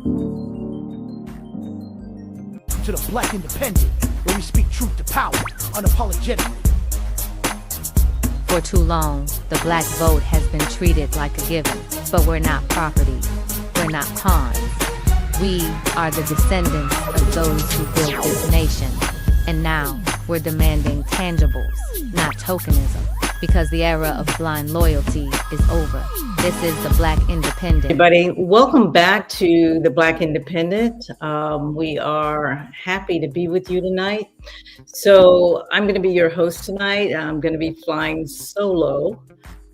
To the Black Independent, where we speak truth to power, unapologetically. For too long, the black vote has been treated like a given, but we're not property. We're not pawns. We are the descendants of those who built this nation. And now, we're demanding tangibles, not tokenism, because the era of blind loyalty is over. This is the Black Independent. Everybody, welcome back to the Black Independent. We are happy to be with you tonight. So I'm going to be your host tonight. I'm going to be flying solo.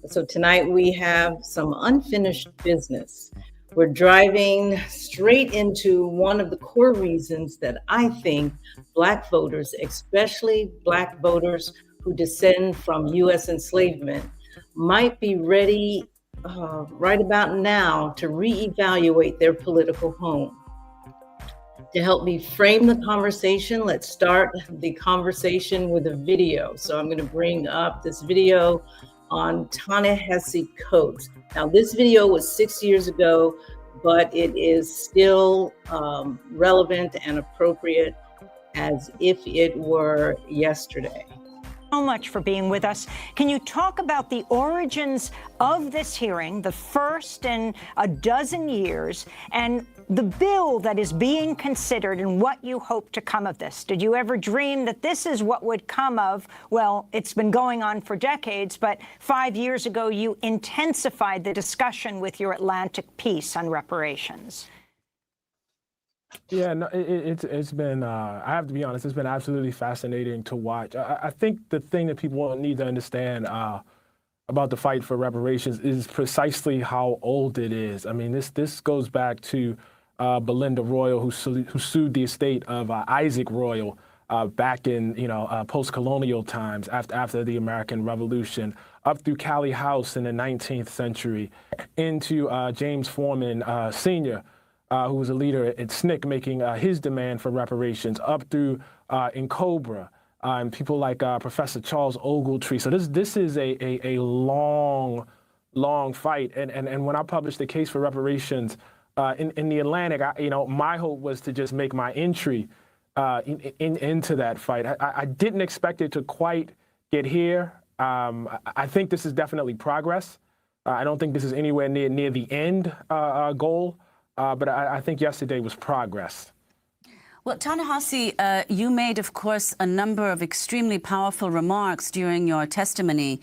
So tonight we have some unfinished business. We're driving straight into one of the core reasons that I think Black voters, especially Black voters who descend from U.S. enslavement, might be ready right about now to reevaluate their political home. To help me frame the conversation, let's start the conversation with a video. So I'm going to bring up this video on Ta-Nehisi Coates. Now, this video was 6 years ago, but it is still relevant and appropriate as if it were yesterday. So much for being with us. Can you talk about the origins of this hearing, the first in a dozen years, and the bill that is being considered and what you hope to come of this? Did you ever dream that this is what would come of, well, it's been going on for decades, but 5 years ago you intensified the discussion with your Atlantic piece on reparations? Yeah, no, it's been, I have to be honest, it's been absolutely fascinating to watch. I think the thing that people need to understand about the fight for reparations is precisely how old it is. I mean, this goes back to Belinda Royal, who sued the estate of Isaac Royal back in, post-colonial times after the American Revolution, up through Callie House in the 19th century, into James Foreman Sr., who was a leader at SNCC making his demand for reparations, up through in Cobra, and people like Professor Charles Ogletree. So this is a long fight. And when I published the case for reparations in the Atlantic, my hope was to just make my entry into that fight. I didn't expect it to quite get here. I think this is definitely progress. I don't think this is anywhere near the end goal. But I think yesterday was progress. Well, Ta-Nehisi, you made, of course, a number of extremely powerful remarks during your testimony,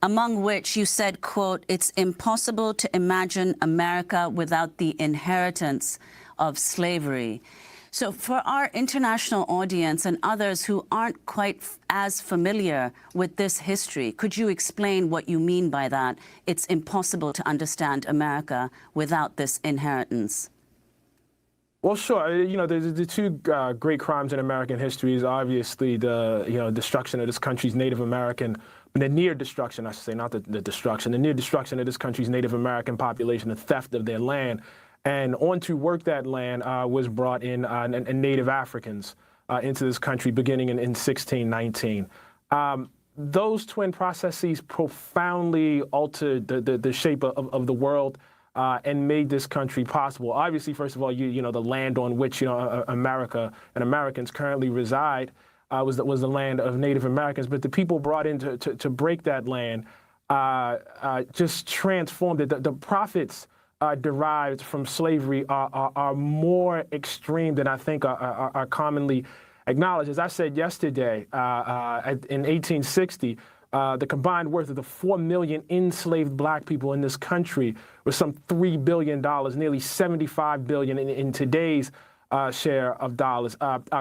among which you said, quote, "It's impossible to imagine America without the inheritance of slavery." So for our international audience and others who aren't quite as familiar with this history, could you explain what you mean by that? It's impossible to understand America without this inheritance. Well, sure. The two great crimes in American history is obviously the, destruction of this country's Native American, the near destruction, I should say, not the destruction, the near destruction of this country's Native American population, the theft of their land. And on to work that land was brought in Native Africans into this country beginning in 1619. Those twin processes profoundly altered the shape of the world and made this country possible. Obviously, first of all, the land on which America and Americans currently reside was the land of Native Americans. But the people brought in to break that land just transformed it. The profits derived from slavery are more extreme than I think are commonly acknowledged. As I said yesterday, in 1860, the combined worth of the 4 million enslaved Black people in this country was some $3 billion, nearly $75 billion in today's share of dollars.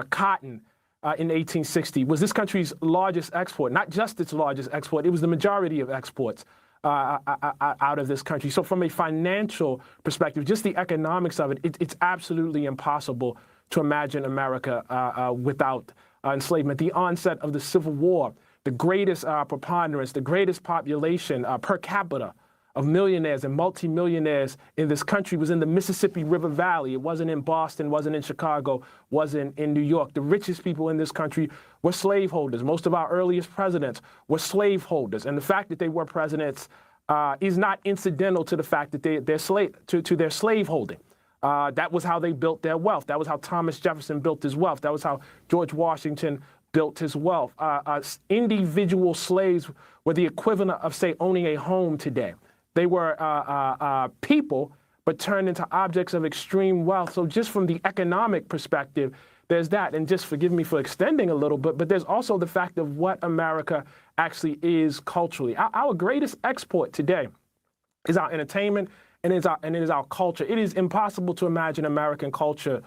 Cotton in 1860 was this country's largest export, not just its largest export, it was the majority of exports out of this country. So from a financial perspective, just the economics of it, it's absolutely impossible to imagine America without enslavement. The onset of the Civil War, the greatest preponderance, the greatest population per capita of millionaires and multimillionaires in this country was in the Mississippi River Valley. It wasn't in Boston, wasn't in Chicago, wasn't in New York. The richest people in this country were slaveholders. Most of our earliest presidents were slaveholders. And the fact that they were presidents is not incidental to the fact that they're to their slaveholding. That was how they built their wealth. That was how Thomas Jefferson built his wealth. That was how George Washington built his wealth. Individual slaves were the equivalent of, say, owning a home today. They were people, but turned into objects of extreme wealth. So just from the economic perspective, there's that. And just forgive me for extending a little bit, but there's also the fact of what America actually is culturally. Our greatest export today is our entertainment, and it is our culture. It is impossible to imagine American culture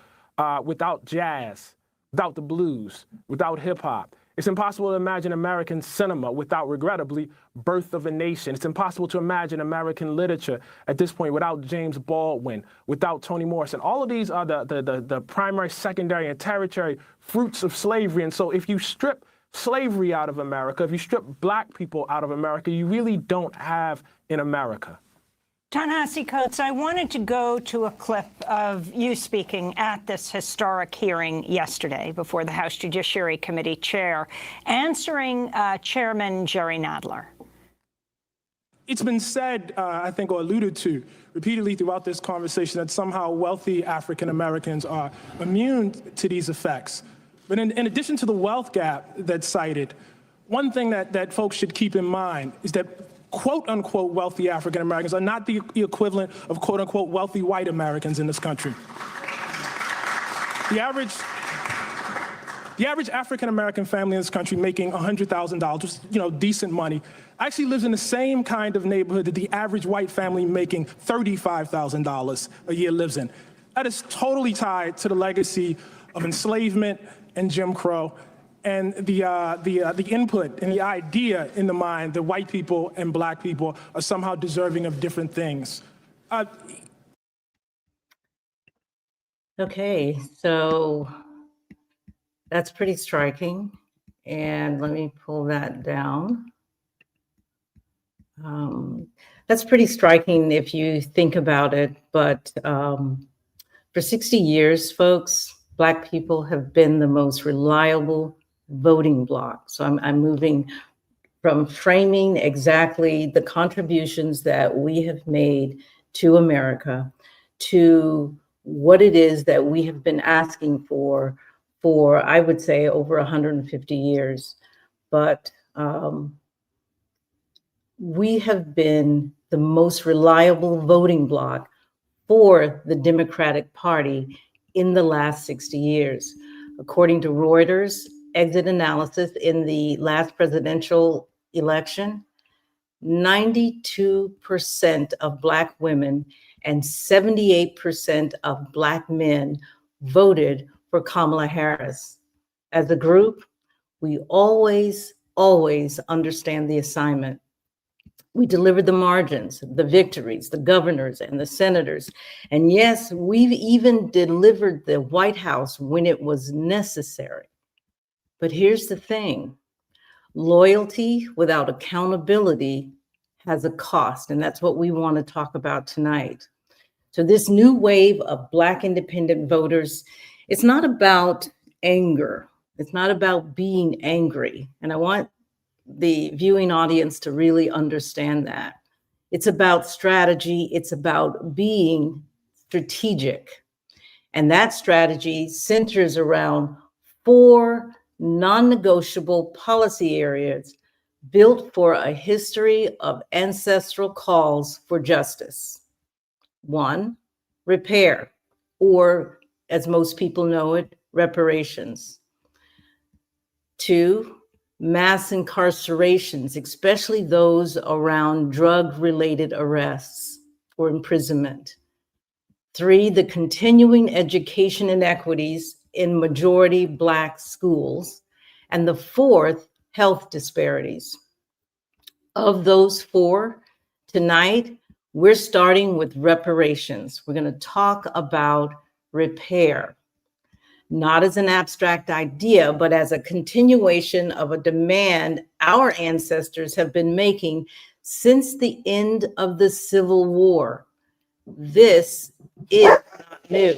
without jazz, without the blues, without hip hop. It's impossible to imagine American cinema without, regrettably, Birth of a Nation. It's impossible to imagine American literature at this point without James Baldwin, without Toni Morrison. All of these are the primary, secondary, and tertiary fruits of slavery. And so if you strip slavery out of America, if you strip black people out of America, you really don't have an America. Ta-Nehisi Coates, I wanted to go to a clip of you speaking at this historic hearing yesterday before the House Judiciary Committee chair, answering Chairman Jerry Nadler. It's been said, I think, or alluded to repeatedly throughout this conversation that somehow wealthy African Americans are immune to these effects. But in addition to the wealth gap that's cited, one thing that folks should keep in mind is that quote-unquote wealthy African Americans are not the equivalent of quote-unquote wealthy white Americans in this country. The average African American family in this country making $100,000, which is, decent money, actually lives in the same kind of neighborhood that the average white family making $35,000 a year lives in. That is totally tied to the legacy of enslavement and Jim Crow, and the input and the idea in the mind that white people and black people are somehow deserving of different things. Okay, so that's pretty striking. And let me pull that down. That's pretty striking if you think about it, but for 60 years, folks, Black people have been the most reliable voting bloc. So I'm moving from framing exactly the contributions that we have made to America to what it is that we have been asking for, I would say, over 150 years. But we have been the most reliable voting bloc for the Democratic Party in the last 60 years. According to Reuters exit analysis in the last presidential election, 92% of Black women and 78% of Black men voted for Kamala Harris. As a group, we always understand the assignment. We delivered the margins, the victories, the governors and the senators. And yes, we've even delivered the White House when it was necessary. But here's the thing, loyalty without accountability has a cost, and that's what we want to talk about tonight. So this new wave of Black independent voters, it's not about anger. It's not about being angry. And I want the viewing audience to really understand that. It's about strategy. It's about being strategic. And that strategy centers around 4 non-negotiable policy areas built for a history of ancestral calls for justice. 1, repair, or as most people know it, reparations. 2, mass incarcerations, especially those around drug-related arrests or imprisonment. 3, the continuing education inequities in majority Black schools. And the 4th, health disparities. Of those 4, tonight, we're starting with reparations. We're going to talk about repair, not as an abstract idea, but as a continuation of a demand our ancestors have been making since the end of the Civil War. This is not new.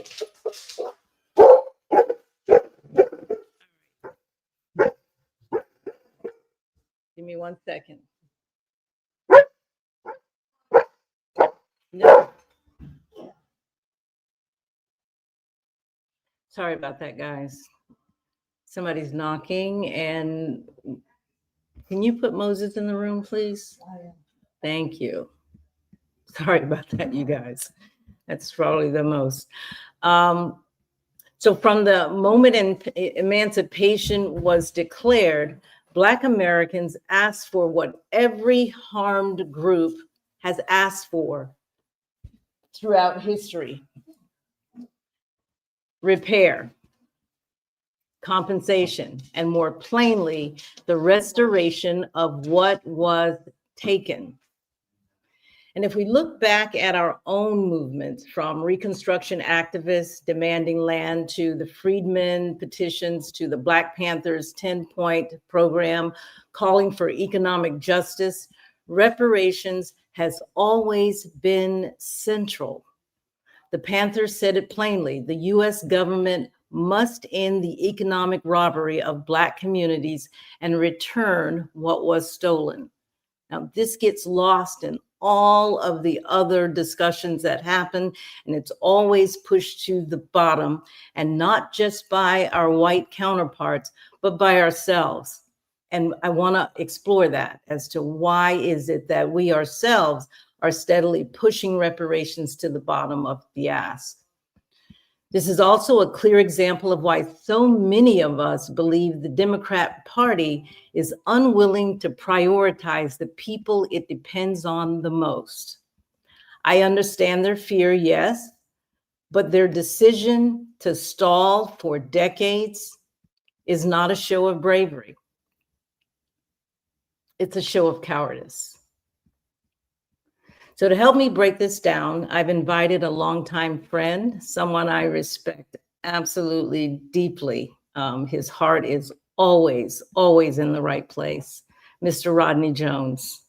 Give me 1 second. No. Sorry about that, guys. Somebody's knocking, and can you put Moses in the room, please? Thank you. Sorry about that, you guys. That's probably the most. So from the moment emancipation was declared, Black Americans asked for what every harmed group has asked for throughout history: repair, compensation, and more plainly, the restoration of what was taken. And if we look back at our own movements, from Reconstruction activists demanding land to the Freedmen petitions to the Black Panthers 10-point program calling for economic justice, reparations has always been central. The Panthers said it plainly: the US government must end the economic robbery of Black communities and return what was stolen. Now, this gets lost in all of the other discussions that happen, and it's always pushed to the bottom, and not just by our white counterparts, but by ourselves. And I want to explore that as to why is it that we ourselves are steadily pushing reparations to the bottom of the ask. This is also a clear example of why so many of us believe the Democrat Party is unwilling to prioritize the people it depends on the most. I understand their fear, yes, but their decision to stall for decades is not a show of bravery. It's a show of cowardice. So to help me break this down, I've invited a longtime friend, someone I respect absolutely deeply. His heart is always, always in the right place, Mr. Rodney Jones.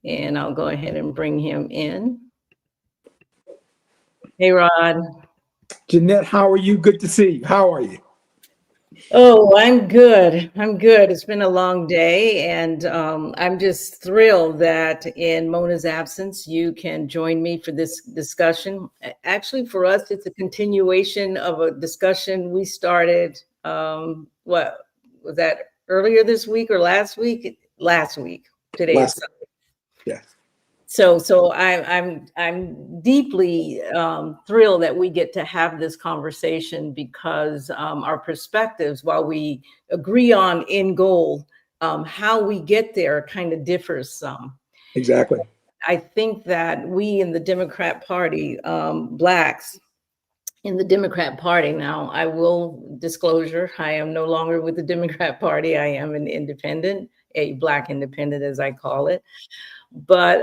And I'll go ahead and bring him in. Hey, Rod. Jeanette, how are you? Good to see you. How are you? Oh, I'm good. I'm good. It's been a long day, and I'm just thrilled that in Mona's absence, you can join me for this discussion. Actually, for us, it's a continuation of a discussion we started, what was that, earlier this week or last week? Last week. Today is Sunday. Yeah. So I'm deeply thrilled that we get to have this conversation, because our perspectives, while we agree on end goal, how we get there kind of differs some. Exactly. I think that we in the Democrat Party, Blacks in the Democrat Party, now I will disclosure, I am no longer with the Democrat Party. I am an independent, a Black independent, as I call it. But,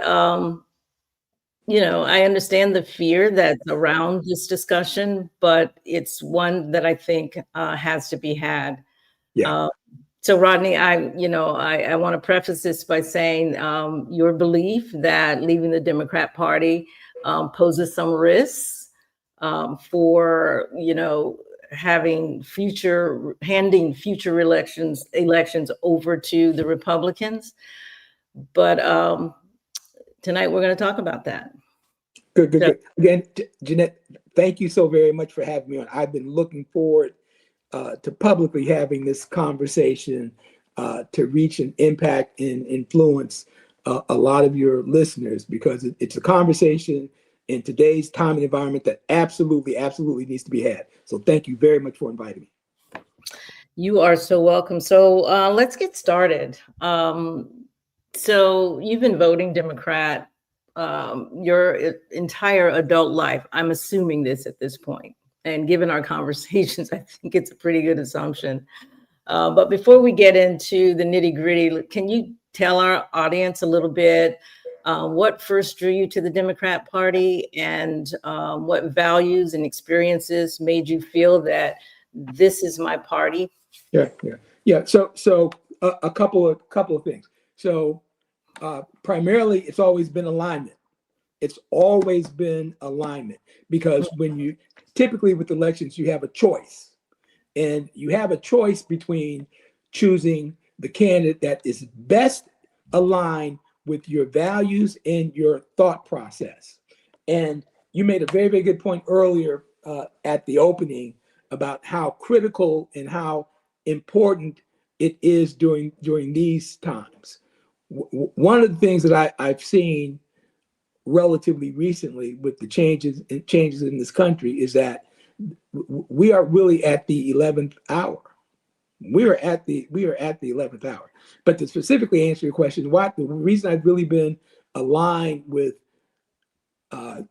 you know, I understand the fear that's around this discussion, but it's one that I think has to be had. Yeah. So Rodney, I want to preface this by saying your belief that leaving the Democrat Party poses some risks for, handing future elections over to the Republicans. But tonight we're going to talk about that. Good. Again, Jeanette, thank you so very much for having me on. I've been looking forward to publicly having this conversation to reach and impact and influence a lot of your listeners, because it's a conversation in today's time and environment that absolutely needs to be had. So thank you very much for inviting me. You are so welcome. So let's get started. So you've been voting Democrat your entire adult life. I'm assuming this at this point. And given our conversations, I think it's a pretty good assumption. But before we get into the nitty gritty, can you tell our audience a little bit what first drew you to the Democrat Party, and what values and experiences made you feel that this is my party? Yeah. So a couple of things. So primarily, it's always been alignment. It's always been alignment, because when you typically with elections, you have a choice, and you have a choice between choosing the candidate that is best aligned with your values and your thought process. And you made a very good point earlier at the opening about how critical and how important it is during these times. One of the things that I've seen relatively recently with the changes in this country is that we are really at the 11th hour. We are at the 11th hour. But to specifically answer your question, the reason I've really been aligned with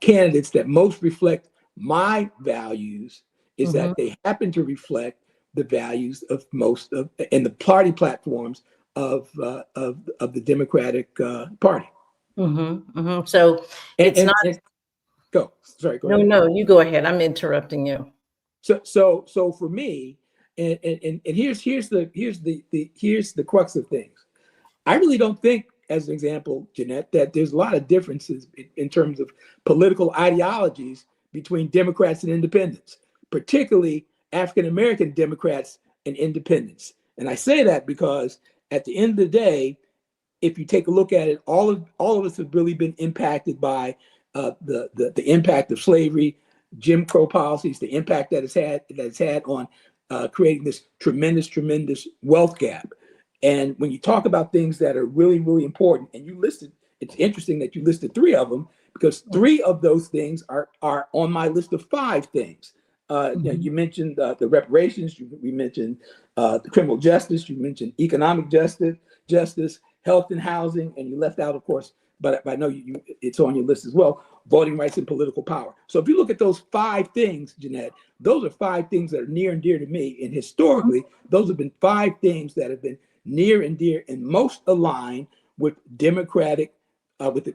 candidates that most reflect my values is that they happen to reflect the values of most of and the party platforms of the Democratic Party. So it's not. Go. Sorry. Go No, ahead. no, you go ahead. I'm interrupting you. So for me, and here's the crux of things. I really don't think, as an example, Jeanette, that there's a lot of differences in terms of political ideologies between Democrats and independents, particularly African American Democrats and independents. And I say that because at the end of the day, if you take a look at it, all of us have really been impacted by the impact of slavery, Jim Crow policies, the impact that it's had on creating this tremendous wealth gap. And when you talk about things that are really, really important, and it's interesting that you listed 3 of them, because 3 of those things are on my list of 5 things. You mentioned the reparations, we mentioned the criminal justice, you mentioned economic justice, health and housing, and you left out, of course, but I know it's on your list as well, voting rights and political power. So if you look at those 5 things, Jeanette, those are 5 things that are near and dear to me. And historically, those have been 5 things that have been near and dear and most aligned with Democratic, with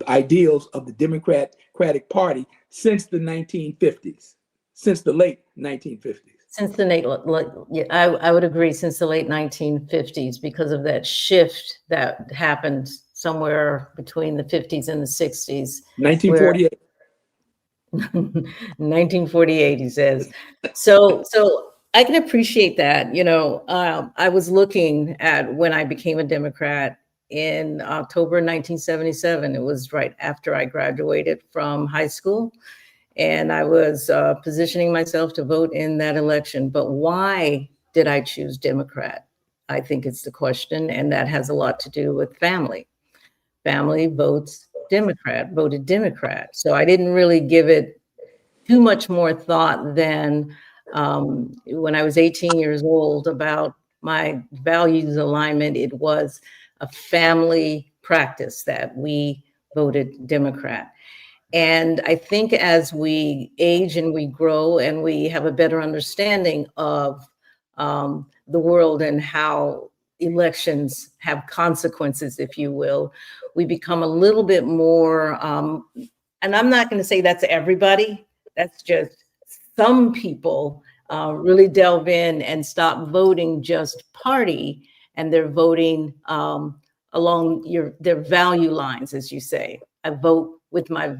ideals of the Democratic Party since the 1950s, since the late 1950s. Since the late, I would agree, since the late 1950s, because of that shift that happened somewhere between the 50s and the 60s. 1948. 1948, he says. So I can appreciate that. I was looking at when I became a Democrat in October 1977. It was right after I graduated from high school. And I was positioning myself to vote in that election. But why did I choose Democrat? I think it's the question. And that has a lot to do with family. Family voted Democrat. So I didn't really give it too much more thought than when I was 18 years old about my values alignment. It was a family practice that we voted Democrat. And I think as we age and we grow and we have a better understanding of the world and how elections have consequences, if you will, we become a little bit more, and I'm not going to say that's everybody, that's just some people really delve in and stop voting just party, and they're voting along their value lines, as you say. I vote with my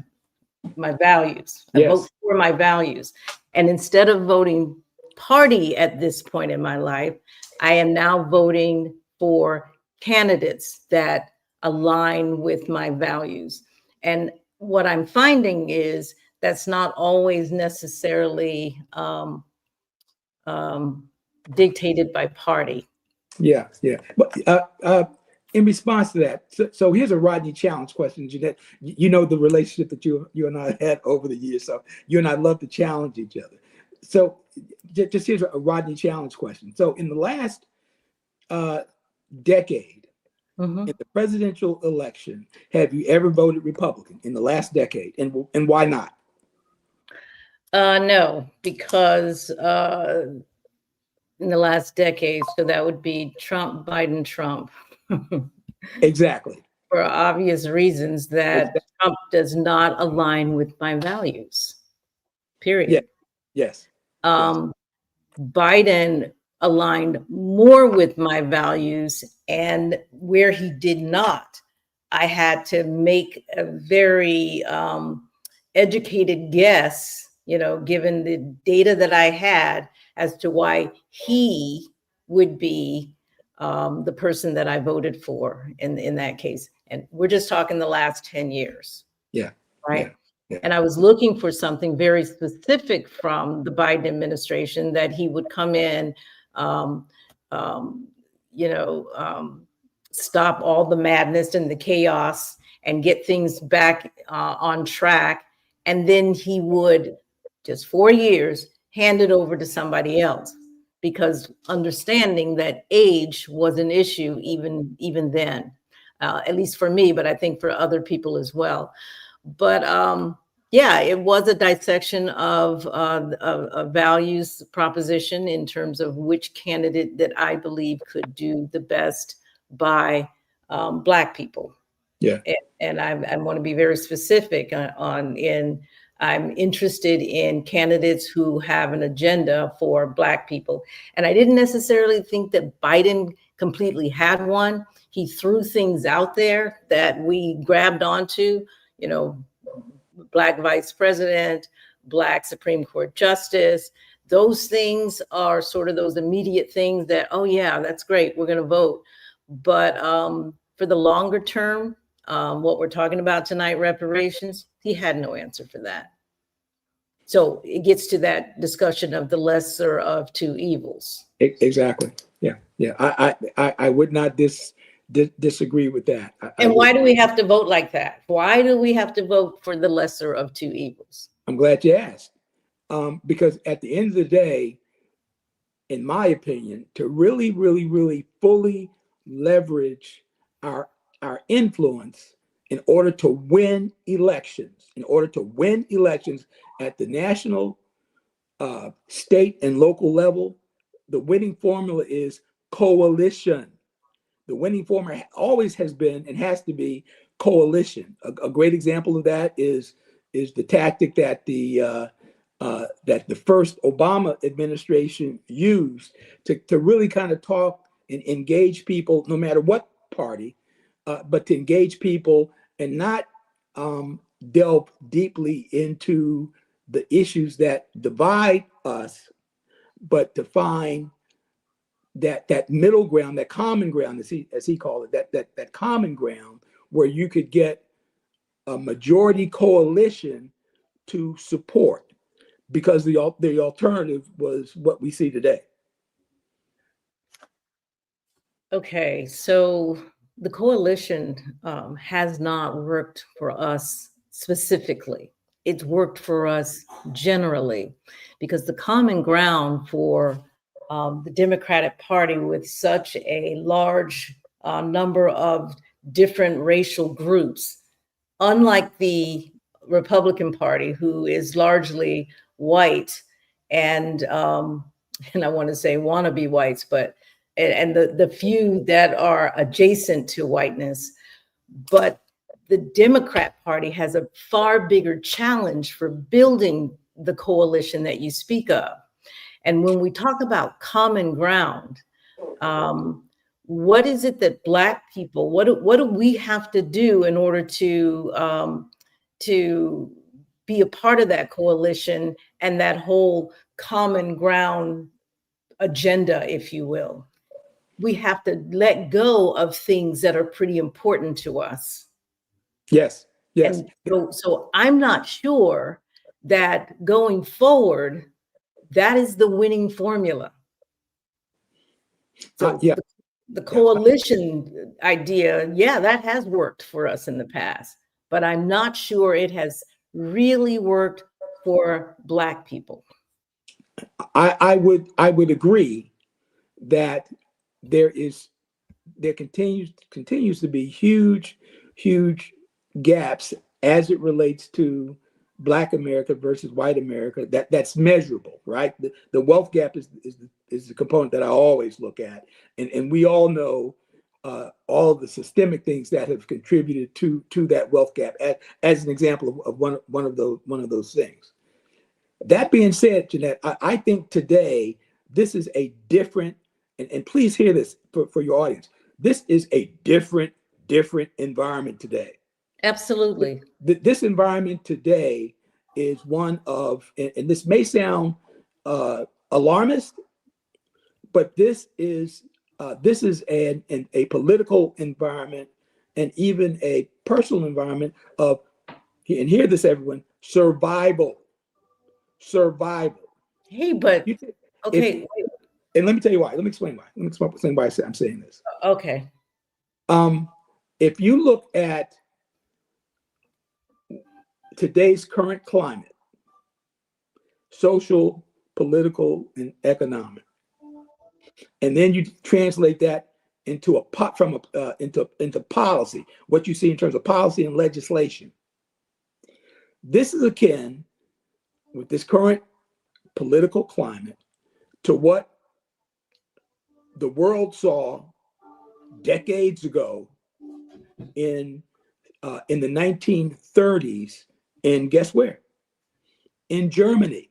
values. I vote for my values. And instead of voting party at this point in my life, I am now voting for candidates that align with my values. And what I'm finding is that's not always necessarily dictated by party. Yeah. But in response to that, so here's a Rodney challenge question, Jeanette. You know the relationship that you and I had over the years. So you and I love to challenge each other. So just here's a Rodney challenge question. So in the last decade, in the presidential election, have you ever voted Republican in the last decade, and why not? No, because in the last decade, so that would be Trump, Biden, Trump. Exactly. For obvious reasons that Trump does not align with my values, period. Yeah. Yes. Biden aligned more with my values, and where he did not, I had to make a very educated guess, given the data that I had as to why he would be the person that I voted for in that case. And we're just talking the last 10 years. Yeah. Right. And I was looking for something very specific from the Biden administration, that he would come in, um, um, stop all the madness and the chaos and get things back on track. And then he would, just 4 years, hand it over to somebody else, because understanding that age was an issue even then, at least for me, but I think for other people as well. But yeah, it was a dissection of a values proposition in terms of which candidate that I believe could do the best by Black people. Yeah. And I want to be very specific I'm interested in candidates who have an agenda for Black people. And I didn't necessarily think that Biden completely had one. He threw things out there that we grabbed onto, Black vice president, Black Supreme Court justice. Those things are sort of those immediate things that, oh yeah, that's great, we're going to vote. But for the longer term, what we're talking about tonight, reparations, he had no answer for that. So it gets to that discussion of the lesser of two evils. Exactly. Yeah. Yeah. I would not disagree with that. And why do we have to vote like that? Why do we have to vote for the lesser of two evils? I'm glad you asked. Because at the end of the day, in my opinion, to really, really, really fully leverage our influence in order to win elections, at the national, state, and local level, the winning formula is coalition. The winning formula always has been and has to be coalition. A great example of that is the tactic that the first Obama administration used to really kind of talk and engage people, no matter what party, but to engage people and not delve deeply into the issues that divide us, but to find that middle ground, that common ground, as he called it, that common ground where you could get a majority coalition to support, because the alternative was what we see today. Okay, so the coalition has not worked for us specifically. It's worked for us generally, because the common ground for the Democratic Party, with such a large number of different racial groups, unlike the Republican Party, who is largely white and I want to say wannabe whites, but and the few that are adjacent to whiteness. But the Democrat Party has a far bigger challenge for building the coalition that you speak of. And when we talk about common ground, what is it that Black people, what do we have to do in order to be a part of that coalition and that whole common ground agenda, if you will? We have to let go of things that are pretty important to us. Yes, yes. And so I'm not sure that going forward, that is the winning formula. So yeah. The coalition idea, yeah, that has worked for us in the past, but I'm not sure it has really worked for Black people. I would agree that there continues to be huge gaps as it relates to Black America versus white America. That's measurable, right? The wealth gap is the component that I always look at, and we all know all of the systemic things that have contributed to that wealth gap as an example of one of those things. That being said, Jeanette, I think today this is a different, and please hear this for your audience. This is a different environment today. Absolutely. This environment today is one of, and this may sound alarmist, but this is a political environment and even a personal environment of and hear this, everyone, survival. Survival. Hey, but You, okay, and let me tell you why. Let me explain why. Let me explain why I'm saying this. okay. If you look at today's current climate, social, political, and economic, and then you translate that into into policy, what you see in terms of policy and legislation. This is akin with this current political climate to what the world saw decades ago in the 1930s, and guess where? In Germany.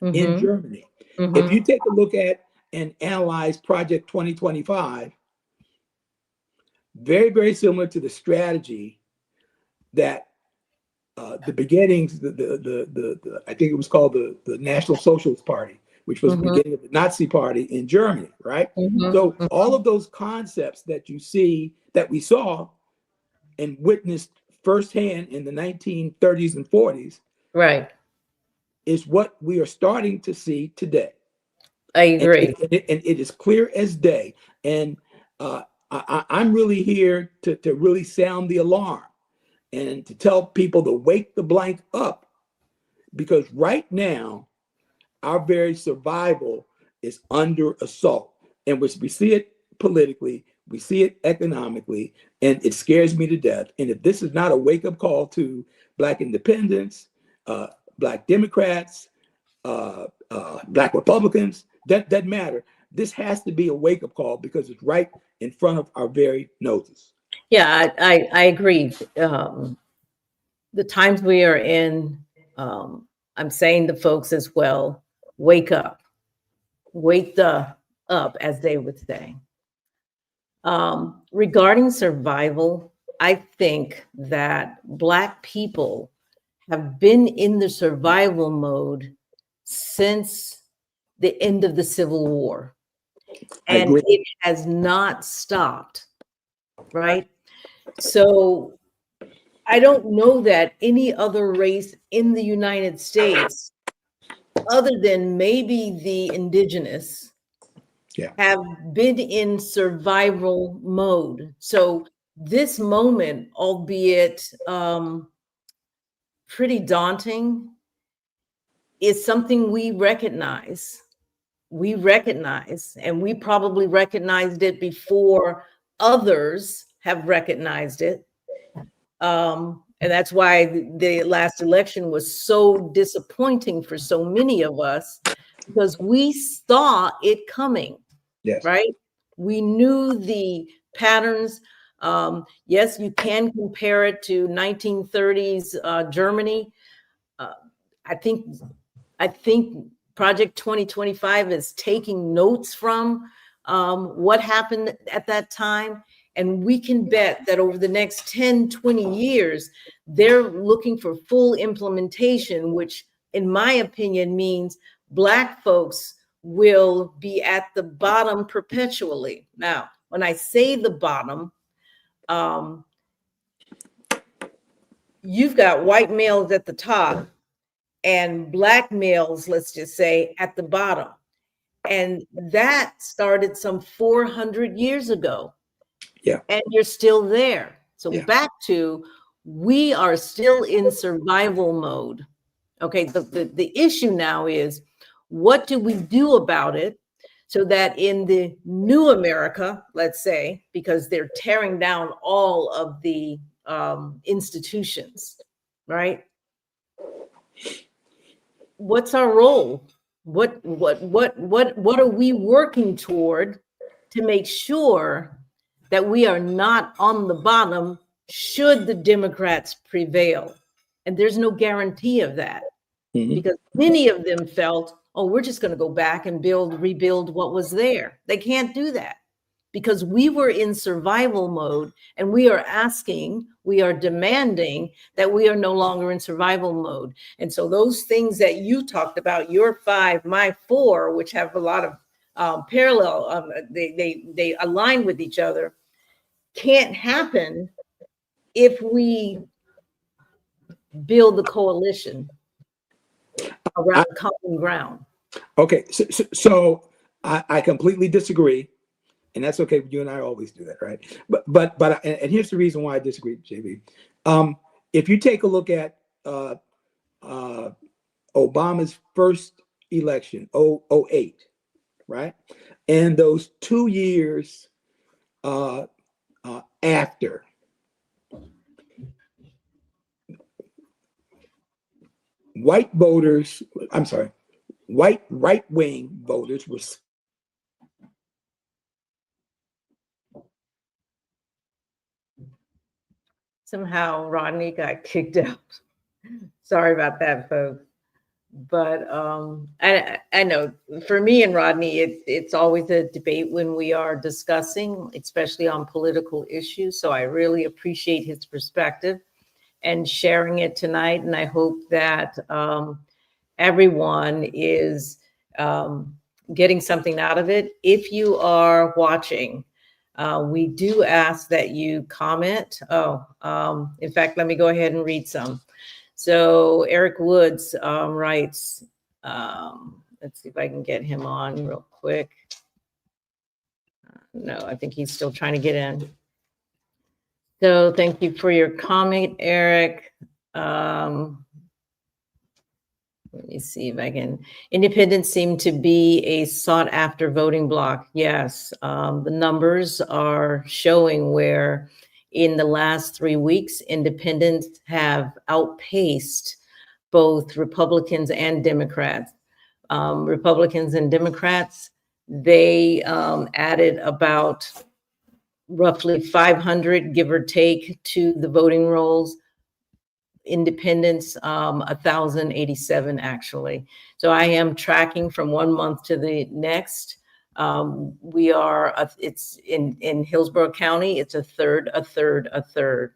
In Germany. If you take a look at and analyze Project 2025, very, very similar to the strategy that the beginnings, I think it was called the National Socialist Party, which was the beginning of the Nazi Party in Germany, right? So all of those concepts that you see, that we saw and witnessed firsthand in the 1930s and 40s, Right. is what we are starting to see today. I agree. And it is clear as day. And I'm really here to really sound the alarm and to tell people to wake the blank up, because right now, our very survival is under assault. And we see it politically, we see it economically, and it scares me to death. And if this is not a wake-up call to Black independents, Black Democrats, Black Republicans, that doesn't matter. This has to be a wake-up call because it's right in front of our very noses. Yeah, I agree. The times we are in, I'm saying to folks as well, wake up. Wake the up, as they would say. Regarding survival, I think that Black people have been in the survival mode since the end of the Civil War. And it has not stopped, right? So I don't know that any other race in the United States, other than maybe the indigenous, have been in survival mode. So this moment, albeit pretty daunting, is something we recognize. We recognize, and we probably recognized it before others have recognized it. And that's why the last election was so disappointing for so many of us, because we saw it coming. Yes. Right? We knew the patterns. Yes, you can compare it to 1930s Germany. I think Project 2025 is taking notes from what happened at that time. And we can bet that over the next 10, 20 years, they're looking for full implementation, which in my opinion means Black folks will be at the bottom perpetually. Now, when I say the bottom, you've got white males at the top and Black males, let's just say, at the bottom. And that started some 400 years ago. Yeah. And you're still there. So back to, we are still in survival mode. Okay, the issue now is, what do we do about it so that in the new America, let's say, because they're tearing down all of the institutions, right? What's our role? What are we working toward to make sure that we are not on the bottom should the Democrats prevail? And there's no guarantee of that, because many of them felt, oh, we're just going to go back and rebuild what was there. They can't do that, because we were in survival mode, and we are demanding that we are no longer in survival mode. And so those things that you talked about, your 5, my 4, which have a lot of parallel, they align with each other, can't happen if we build the coalition around common ground. Okay, so I completely disagree, and that's okay. You and I always do that, right? But and here's the reason why I disagree, JB. If you take a look at Obama's first election, 08, right, and those 2 years after, white voters, I'm sorry, white right-wing voters were Somehow Rodney got kicked out. Sorry about that, folks. But I know for me and Rodney, it's always a debate when we are discussing, especially on political issues. So I really appreciate his perspective and sharing it tonight. And I hope that everyone is getting something out of it. If you are watching, we do ask that you comment. In fact, let me go ahead and read some. So Eric Woods writes, let's see if I can get him on real quick. No, I think he's still trying to get in. So thank you for your comment, Eric. Let me see if I can. Independents seem to be a sought after voting bloc. Yes, the numbers are showing where in the last 3 weeks, independents have outpaced both Republicans and Democrats. Republicans and Democrats, they added about roughly 500, give or take, to the voting rolls. Independents, 1,087 actually. So I am tracking from 1 month to the next. We are, it's in Hillsborough County, it's a third,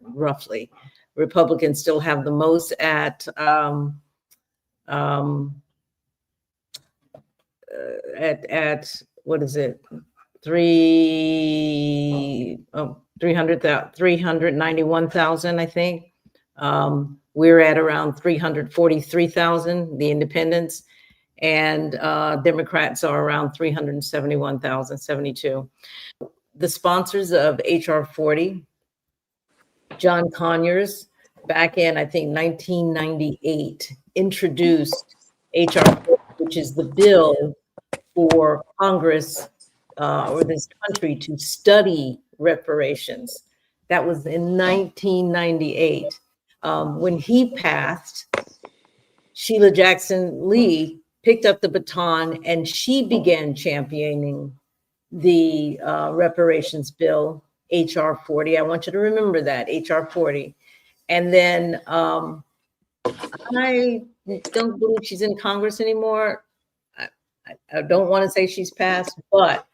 roughly. Republicans still have the most at what is it? 391,000, I think. We're at around 343,000, the independents, and Democrats are around 371,000, 72. The sponsors of HR 40, John Conyers, back in, I think, 1998, introduced HR 40, which is the bill for Congress or this country to study reparations. That was in 1998. When he passed, Sheila Jackson Lee picked up the baton and she began championing the reparations bill, HR 40. I want you to remember that, HR 40. And then I don't believe she's in Congress anymore. I don't want to say she's passed, but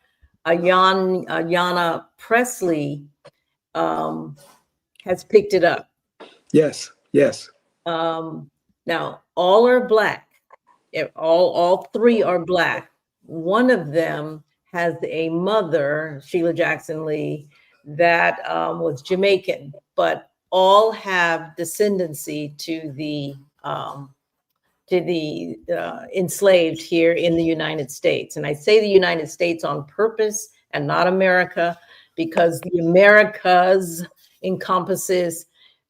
Ayanna Pressley has picked it up. Yes. Now, all are Black. All three are Black. One of them has a mother, Sheila Jackson Lee, that was Jamaican, but all have descendancy to the enslaved here in the United States. And I say the United States on purpose and not America, because the Americas encompasses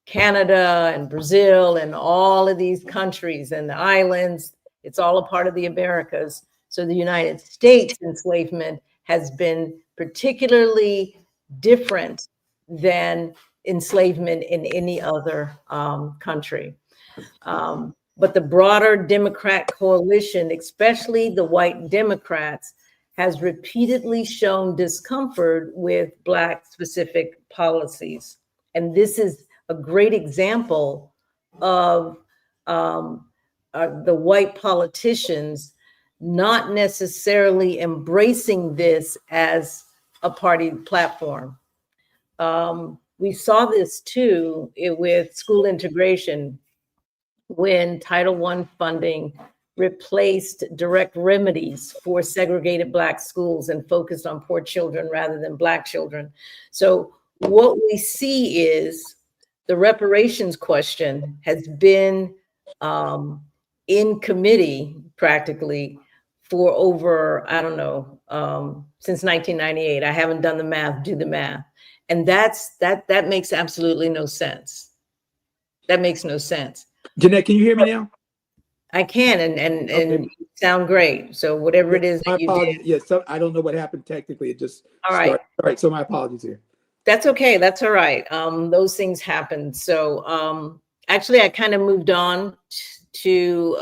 Canada and Brazil and all of these countries and the islands. It's all a part of the Americas. So the United States enslavement has been particularly different than enslavement in any other country. But the broader Democrat coalition, especially the white Democrats, has repeatedly shown discomfort with Black specific policies. And this is a great example of the white politicians not necessarily embracing this as a party platform. We saw this too with school integration when Title I funding replaced direct remedies for segregated Black schools and focused on poor children rather than Black children. So what we see is the reparations question has been in committee practically for over, I don't know, since 1998. I haven't done the math, do the math. And that makes absolutely no sense. That makes no sense. Jeanette, can you hear me now? I can, and Okay. you sound great. So whatever it is My that you apologies. did. Yes, I don't know what happened technically. It just All right. started. All right, so my apologies here. That's okay. That's all right. Those things happen. So actually, I kind of moved on to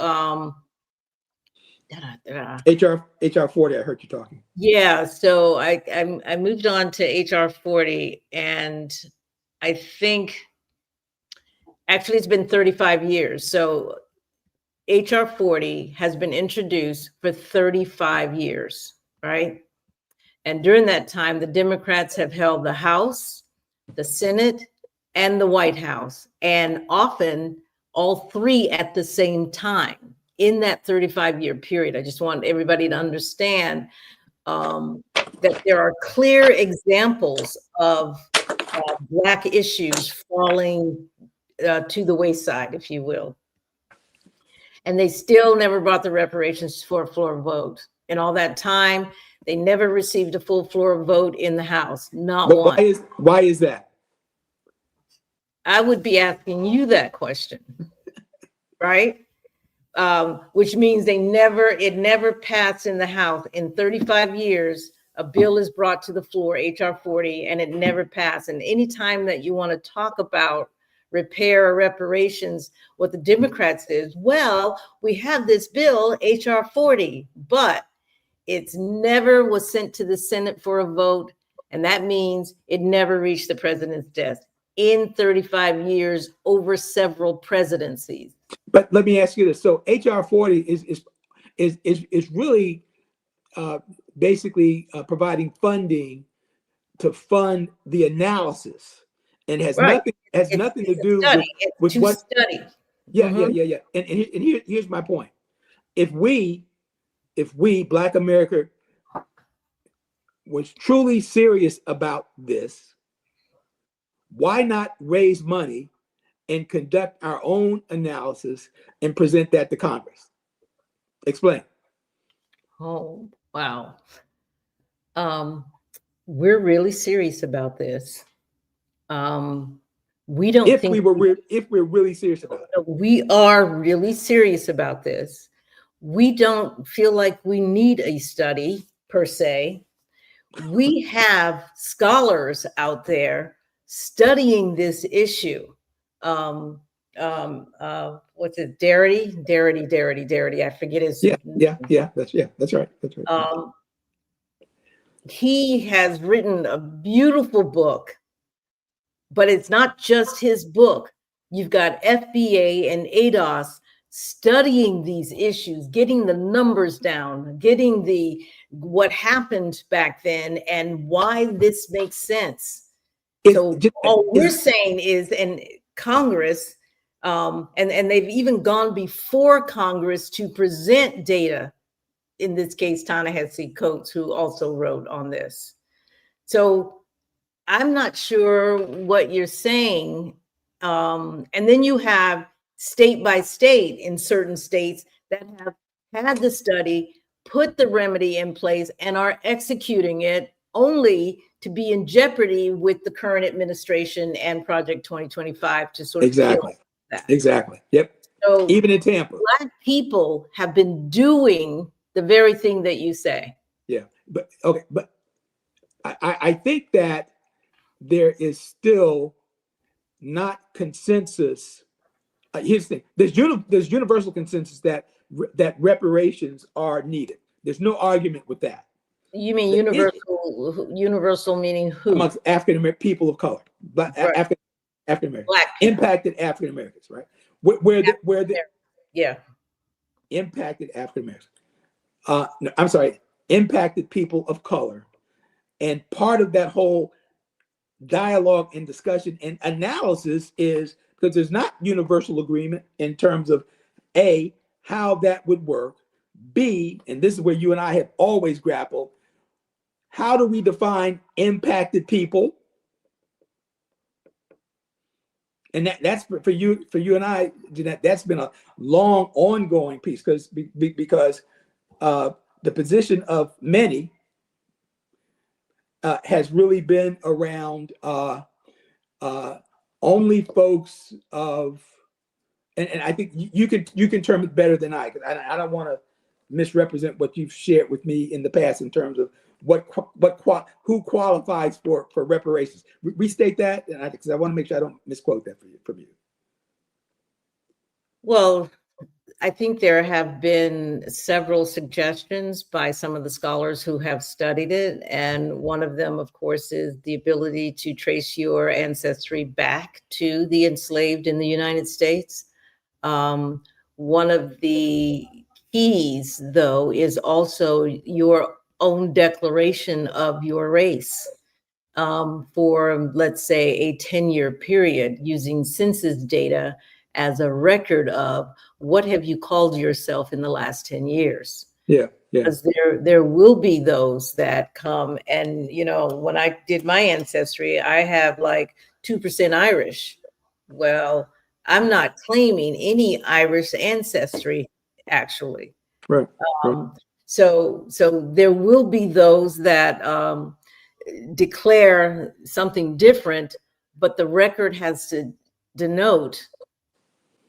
HR 40. I heard you talking. yeah. So I moved on to HR 40, and I think actually it's been 35 years. So HR 40 has been introduced for 35 years, right? And during that time, the Democrats have held the House, the Senate, and the White House, and often all three at the same time in that 35-year period. I just want everybody to understand that there are clear examples of Black issues falling to the wayside, if you will. And they still never brought the reparations for a floor vote. In all that time, they never received a full floor vote in the House, not But one. why is that? I would be asking you that question, right? Which means it never passed in the House. In 35 years, a bill is brought to the floor, HR 40, and it never passed. And anytime that you want to talk about repair or reparations, what the Democrats is, well, we have this bill, HR 40, but it's never was sent to the Senate for a vote. And that means it never reached the president's desk in 35 years over several presidencies. But let me ask you this. So HR 40 is really basically providing funding to fund the analysis, and has Right. nothing to do with to what study. Yeah. And here's my point. If we Black America was truly serious about this, why not raise money and conduct our own analysis and present that to Congress? Explain. Oh, wow. We're really serious about this. We don't If think we're really serious about it. we are really serious about this. We don't feel like we need a study per se. We have scholars out there studying this issue. What's it? Darity. I forget his. Yeah. That's right. He has written a beautiful book, but it's not just his book. You've got FBA and ADOS studying these issues, getting the numbers down, getting what happened back then and why this makes sense. So all we're saying is, and Congress, and they've even gone before Congress to present data, in this case, Ta-Nehisi Coates, who also wrote on this. So I'm not sure what you're saying. And then you have state by state in certain states that have had the study, put the remedy in place, and are executing it only to be in jeopardy with the current administration and Project 2025 to sort of Exactly. That. Exactly. Yep. So even in Tampa, Black people have been doing the very thing that you say. Yeah, but okay, but I think that there is still not consensus. Here's the thing: there's universal consensus that reparations are needed. There's no argument with that. You mean universal meaning who? Amongst African American people of color, Black African Americans, Black impacted African Americans, right? Yeah, impacted African Americans. No, I'm sorry, impacted people of color, and part of that whole dialogue and discussion and analysis is because there's not universal agreement in terms of A, how that would work, B, and this is where you and I have always grappled, how do we define impacted people? And that's for you and I, Jeanette, that's been a long ongoing piece because the position of many has really been around only folks of, and I think you can term it better than I, because I don't want to misrepresent what you've shared with me in the past in terms of who qualifies for reparations. Restate that, and because I want to make sure I don't misquote that from you. Well, I think there have been several suggestions by some of the scholars who have studied it. And one of them, of course, is the ability to trace your ancestry back to the enslaved in the United States. One of the keys, though, is also your own declaration of your race for, let's say, a 10-year period using census data as a record of what have you called yourself in the last 10 years. Yeah. Because there will be those that come, and when I did my ancestry, I have like 2% Irish. Well, I'm not claiming any Irish ancestry, actually. Right. So there will be those that declare something different, but the record has to denote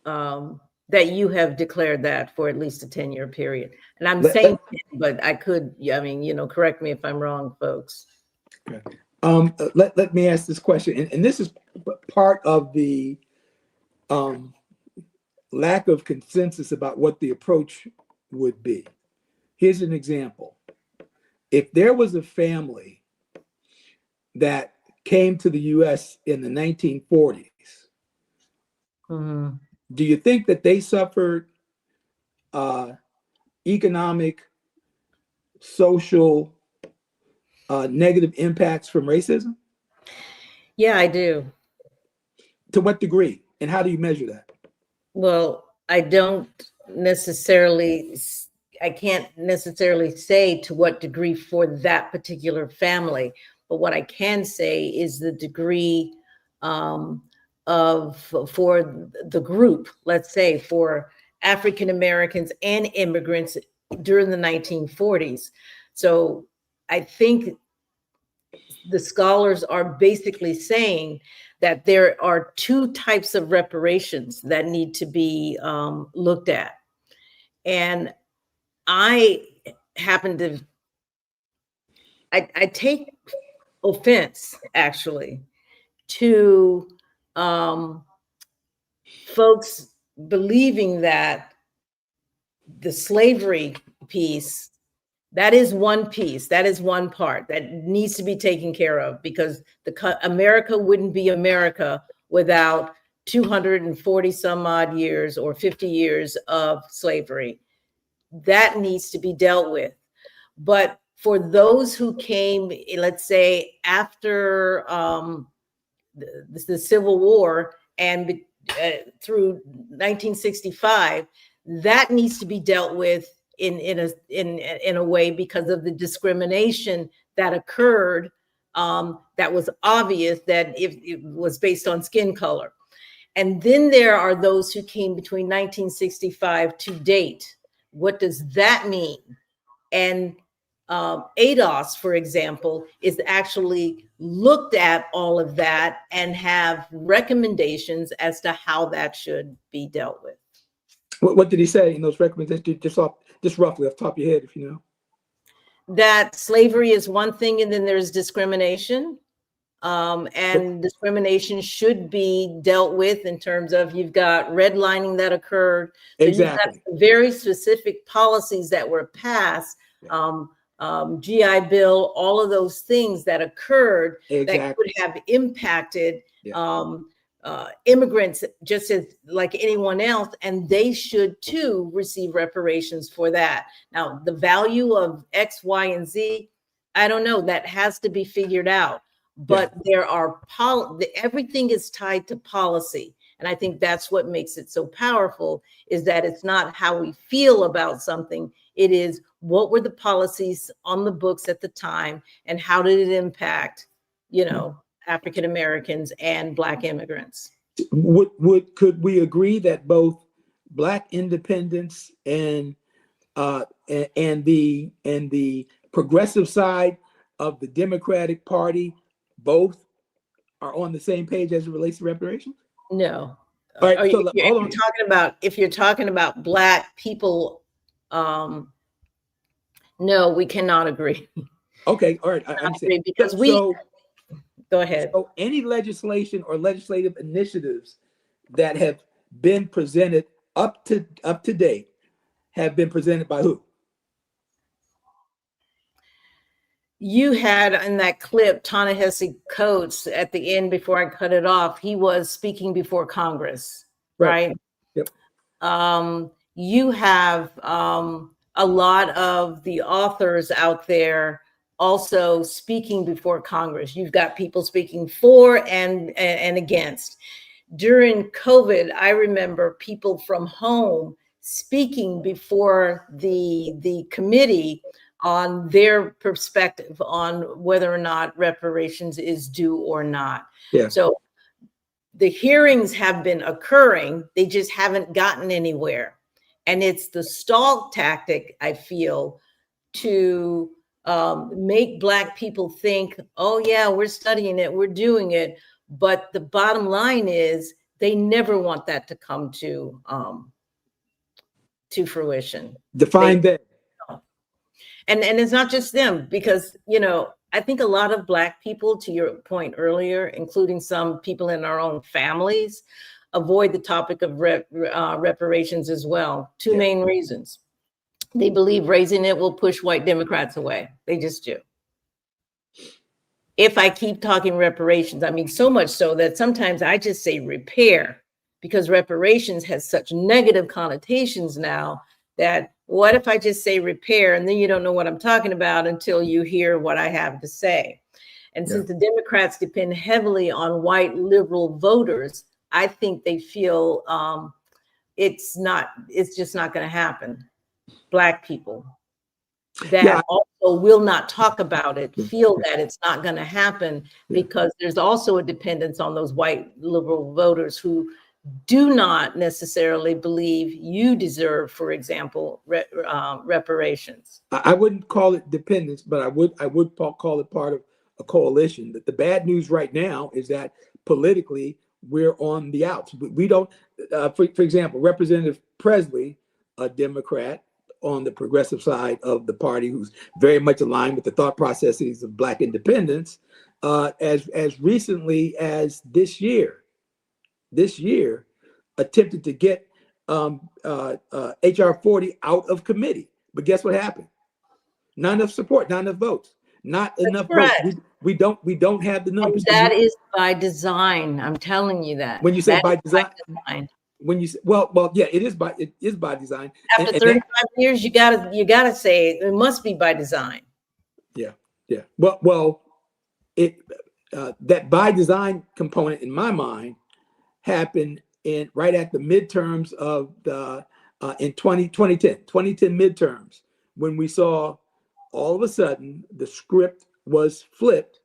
that you have declared that for at least a 10-year period. And I'm saying, but I could, correct me if I'm wrong, folks. Okay. Let me ask this question, and this is part of the lack of consensus about what the approach would be. Here's an example. If there was a family that came to the US in the 1940s, do you think that they suffered economic, social, negative impacts from racism? Yeah, I do. To what degree? And how do you measure that? Well, I can't necessarily say to what degree for that particular family, but what I can say is the degree for the group, let's say for African Americans and immigrants during the 1940s. So I think the scholars are basically saying that there are two types of reparations that need to be looked at. And I happen to, I take offense, actually, to folks believing that the slavery piece, that is one piece, that is one part that needs to be taken care of, because America wouldn't be America without 240 some odd years or 50 years of slavery. That needs to be dealt with. But for those who came, let's say, after the Civil War and through 1965, that needs to be dealt with in a way because of the discrimination that occurred, that was obvious, that it was based on skin color. And then there are those who came between 1965 to date. What does that mean? And ADOS, for example, is actually looked at all of that and have recommendations as to how that should be dealt with. What did he say in those recommendations? Just roughly off the top of your head, if you know. That slavery is one thing, and then there's discrimination. And discrimination should be dealt with in terms of, you've got redlining that occurred. So exactly. You've got very specific policies that were passed, GI Bill, all of those things that occurred that could have impacted immigrants just as like anyone else, and they should too receive reparations for that. Now, the value of X, Y, and Z, I don't know, that has to be figured out. But there are everything is tied to policy. And I think that's what makes it so powerful, is that it's not how we feel about something. It is, what were the policies on the books at the time, and how did it impact, African Americans and Black immigrants? Could we agree that both Black independents and the progressive side of the Democratic Party both are on the same page as it relates to reparations? No. All right, Are so you, hold on. if you're talking about Black people, no, we cannot agree. Okay, all right, I understand. Because go ahead. So any legislation or legislative initiatives that have been presented up to date have been presented by who? You had in that clip, Ta-Nehisi Coates at the end before I cut it off, he was speaking before Congress, right? Yep. You have a lot of the authors out there also speaking before Congress. You've got people speaking for and against. During COVID, I remember people from home speaking before the committee on their perspective on whether or not reparations is due or not. Yeah. So the hearings have been occurring, they just haven't gotten anywhere. And it's the stall tactic, I feel, to make Black people think, oh yeah, we're studying it, we're doing it. But the bottom line is they never want that to come to fruition. Define that. And it's not just them, because, you know, I think a lot of Black people, to your point earlier, including some people in our own families, avoid the topic of reparations as well. Two main reasons. They believe raising it will push white Democrats away. They just do. If I keep talking reparations, I mean, so much so that sometimes I just say repair, because reparations has such negative connotations now that what if I just say repair and then you don't know what I'm talking about until you hear what I have to say. And since the Democrats depend heavily on white liberal voters, I think they feel it's just not going to happen. Black people that also will not talk about it feel that it's not going to happen, because there's also a dependence on those white liberal voters who do not necessarily believe you deserve, for example, reparations. I wouldn't call it dependence, but I would call it part of a coalition. That the bad news right now is that politically we're on the outs. We don't, for example, Representative Presley, a Democrat on the progressive side of the party, who's very much aligned with the thought processes of Black independence, as recently as this year attempted to get HR 40 out of committee. But guess what happened? Not enough support, not enough votes, not enough votes. We don't have the numbers. And that is by design. I'm telling you that. When you say that by design, when you say, well, yeah, it is by design. After 35 years, you gotta say it must be by design. Yeah. Well, that by design component in my mind happened right at the midterms of the in 2010 midterms, when we saw all of a sudden the script was flipped,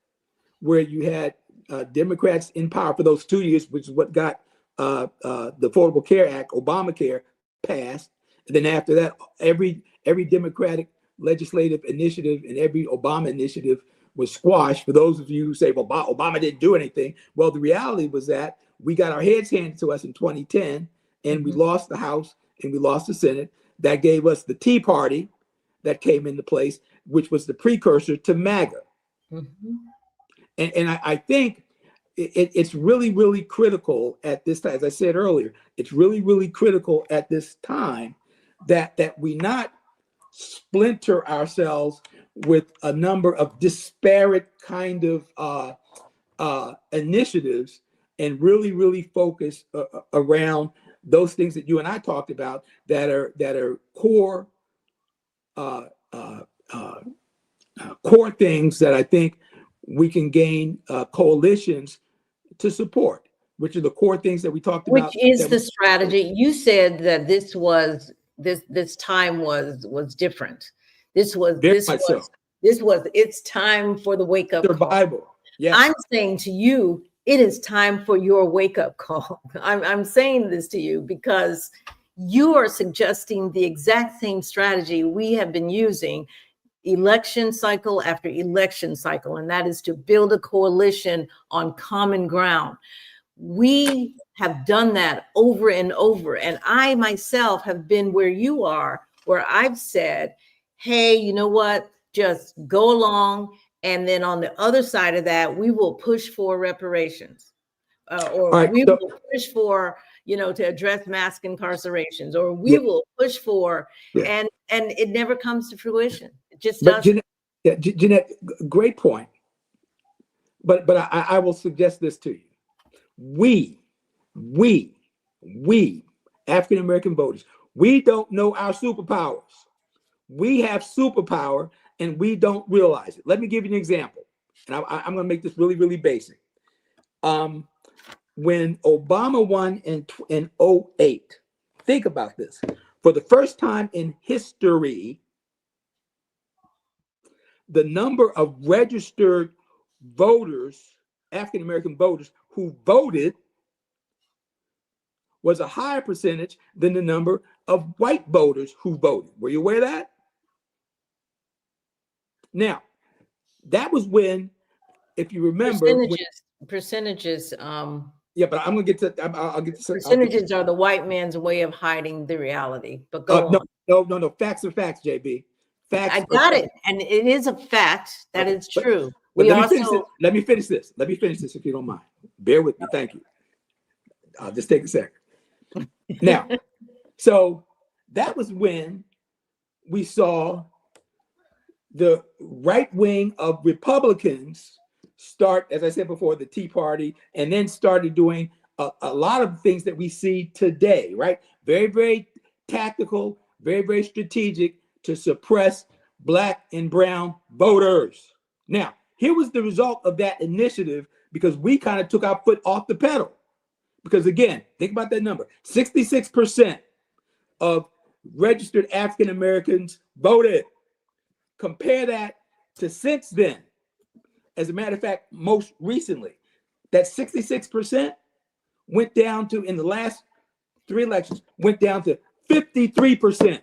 where you had Democrats in power for those 2 years, which is what got the Affordable Care Act, Obamacare, passed. And then after that, every Democratic legislative initiative and every Obama initiative was squashed. For those of you who say, well, Obama didn't do anything. Well, the reality was that we got our heads handed to us in 2010, and we lost the House and we lost the Senate. That gave us the Tea Party that came into place, which was the precursor to MAGA. And I think it's really, really critical at this time. As I said earlier, it's really, really critical at this time that we not splinter ourselves with a number of disparate kind of initiatives, and really, really focus around those things that you and I talked about that are core core things that I think we can gain coalitions to support, which are the core things that we talked about. Which is the strategy. You said that this time was different. It's time for the wake up survival. Call. Yeah. I'm saying to you, it is time for your wake-up call. I'm saying this to you because you are suggesting the exact same strategy we have been using election cycle after election cycle, and that is to build a coalition on common ground. We have done that over and over, and I myself have been where you are, where I've said, hey, you know what, just go along, and then on the other side of that, we will push for reparations, or All right, we so- will push for, to address mass incarcerations, or we will push for, and it never comes to fruition. It just doesn't. Jeanette, great point. But I will suggest this to you. We, African American voters, we don't know our superpowers. We have superpower and we don't realize it. Let me give you an example. And I'm going to make this really, really basic. When Obama won in 2008, think about this. For the first time in history, the number of registered voters, African American voters who voted, was a higher percentage than the number of white voters who voted. Were you aware of that? Now, that was when, if you remember, percentages. Yeah, but I'm gonna get to. I'll get to percentages are the white man's way of hiding the reality. But go on. No. Facts are facts, JB. Facts. I got it, and it is a fact that it's true. But let me finish this. Let me finish this if you don't mind. Bear with me. Thank you. I'll just take a second. Now, so that was when we saw the right wing of Republicans start, as I said before, the Tea Party, and then started doing a lot of things that we see today, right? Very, very tactical, very, very strategic to suppress Black and brown voters. Now, here was the result of that initiative, because we kind of took our foot off the pedal. Because again, think about that number, 66% of registered African Americans voted. Compare that to since then. As a matter of fact, most recently, that 66% went down to, in the last 3 elections, went down to 53%.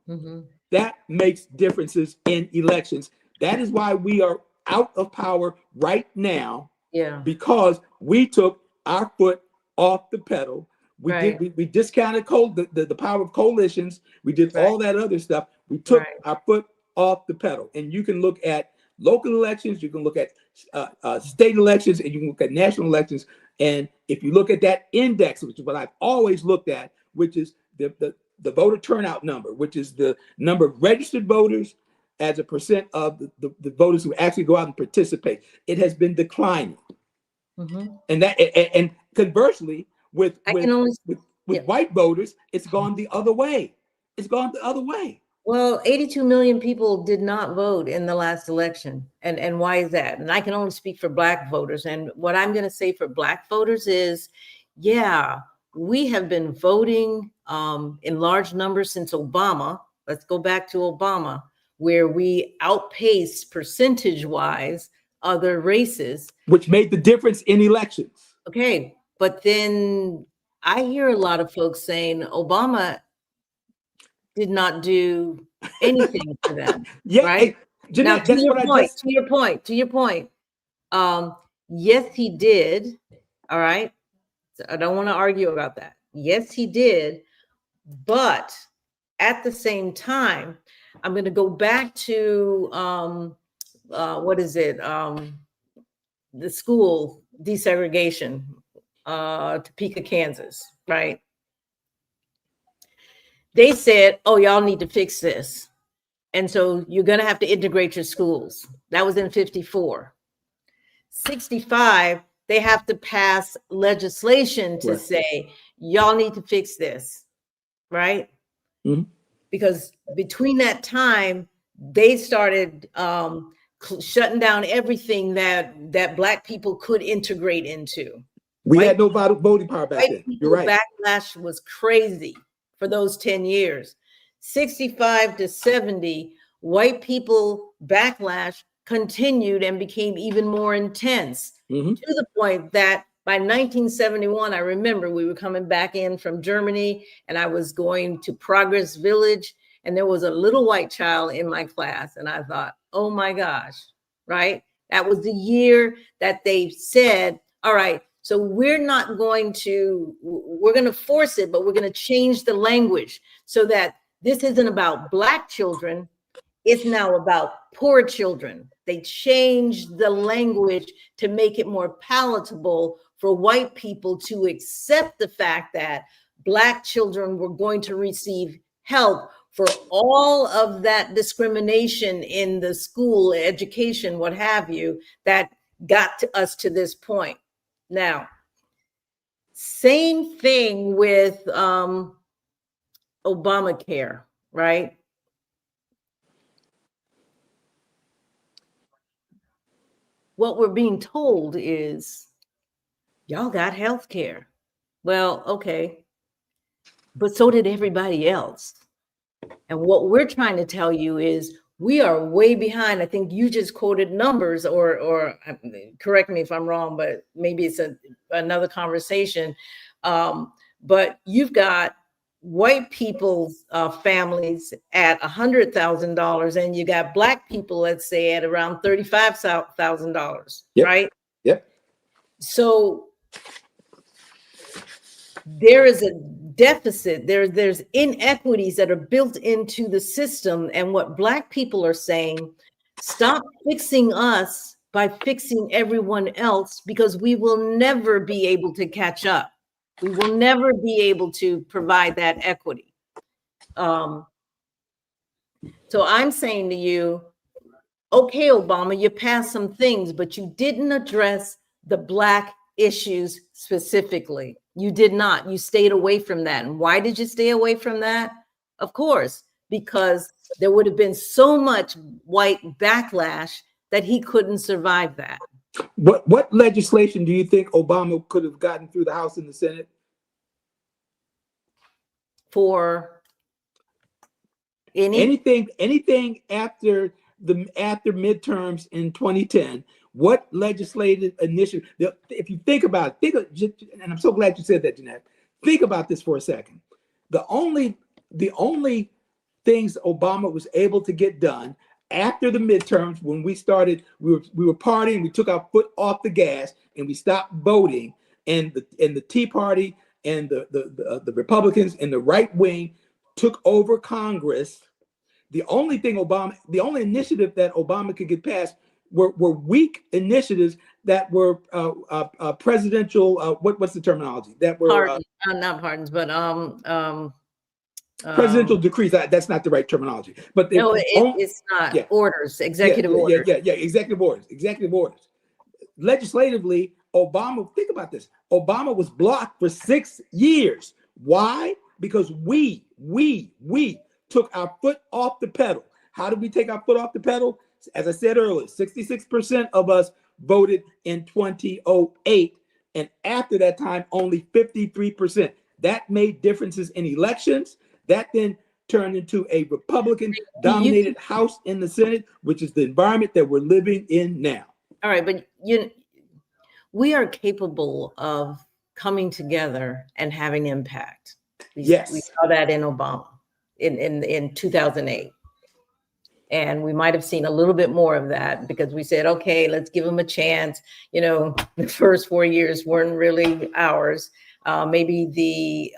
Mm-hmm. That makes differences in elections. That is why we are out of power right now. Yeah. Because we took our foot off the pedal. We discounted the power of coalitions. We did all that other stuff. We took our foot off the pedal. And you can look at local elections, you can look at state elections, and you can look at national elections. And if you look at that index, which is what I've always looked at, which is the voter turnout number, which is the number of registered voters as a percent of the voters who actually go out and participate, it has been declining. Mm-hmm. And conversely, with white voters, it's gone the other way. It's gone the other way. Well, 82 million people did not vote in the last election. And why is that? And I can only speak for Black voters. And what I'm going to say for Black voters is, yeah, we have been voting in large numbers since Obama. Let's go back to Obama, where we outpaced percentage-wise other races. Which made the difference in elections. Okay, but then I hear a lot of folks saying Obama did not do anything for them. Yeah, right? Jeanette, now, to your point, yes, he did. All right. So I don't want to argue about that. Yes, he did. But at the same time, I'm going to go back to the school desegregation, Topeka, Kansas, right? They said, oh, y'all need to fix this. And so you're going to have to integrate your schools. That was in 54. 65, they have to pass legislation to say, y'all need to fix this, right? Mm-hmm. Because between that time, they started shutting down everything that Black people could integrate into. We had no voting power back then. You're right. Backlash was crazy for those 10 years. 65 to 70, white people backlash continued and became even more intense, to the point that By 1971, I remember we were coming back in from Germany, and I was going to Progress Village, and there was a little white child in my class, and I thought, oh my gosh, right? That was the year that they said, all right, so we're going to force it, but we're going to change the language so that this isn't about Black children, it's now about poor children. They changed the language to make it more palatable for white people to accept the fact that Black children were going to receive help for all of that discrimination in the school, education, what have you, that got us to this point. Now, same thing with Obamacare, right? What we're being told is, y'all got health care. Well, okay, but so did everybody else. And what we're trying to tell you is we are way behind. I think you just quoted numbers, or correct me if I'm wrong, but maybe it's another conversation. But you've got white people's families at $100,000, and you got Black people, let's say, at around $35,000, Yep. right? Yep. So there is a deficit. There's inequities that are built into the system. And what Black people are saying, stop fixing us by fixing everyone else, because we will never be able to catch up. We will never be able to provide that equity. So I'm saying to you, okay, Obama, you passed some things, but you didn't address the Black issues specifically. You did not. You stayed away from that. And why did you stay away from that? Of course, because there would have been so much white backlash that he couldn't survive that. What legislation do you think Obama could have gotten through the House and the Senate? For anything after midterms in 2010, what legislative initiative, if you think about it, and I'm so glad you said that, Jeanette, think about this for a second. The only things Obama was able to get done after the midterms, when we were partying, we took our foot off the gas and we stopped voting, and the Tea Party and the Republicans and the right wing took over Congress. The only initiative that Obama could get passed were weak initiatives that were presidential. What's the terminology? That were not pardons, but presidential decrees. That's not the right terminology. But it's not. Yeah. Orders, executive orders. Yeah, executive orders. Legislatively, Obama. Think about this. Obama was blocked for 6 years. Why? Because we took our foot off the pedal. How did we take our foot off the pedal? As I said earlier, 66% of us voted in 2008. And after that time, only 53%. That made differences in elections. That then turned into a Republican-dominated House in the Senate, which is the environment that we're living in now. All right, but we are capable of coming together and having impact. Yes. We saw that in Obama in 2008. And we might have seen a little bit more of that because we said, okay, let's give them a chance. The first 4 years weren't really ours. Maybe the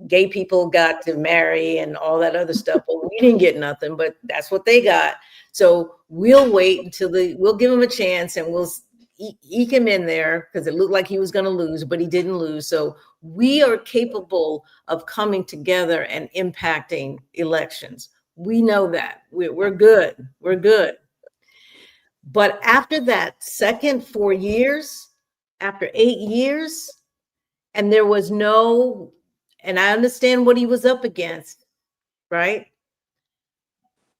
gay people got to marry and all that other stuff, but we didn't get nothing, but that's what they got. So we'll wait until we'll give him a chance, and we'll eke him in there, because it looked like he was going to lose, but he didn't lose. So we are capable of coming together and impacting elections. We know that. We're good. We're good. But after that second 4 years, after 8 years, and there was no, and I understand what he was up against, right?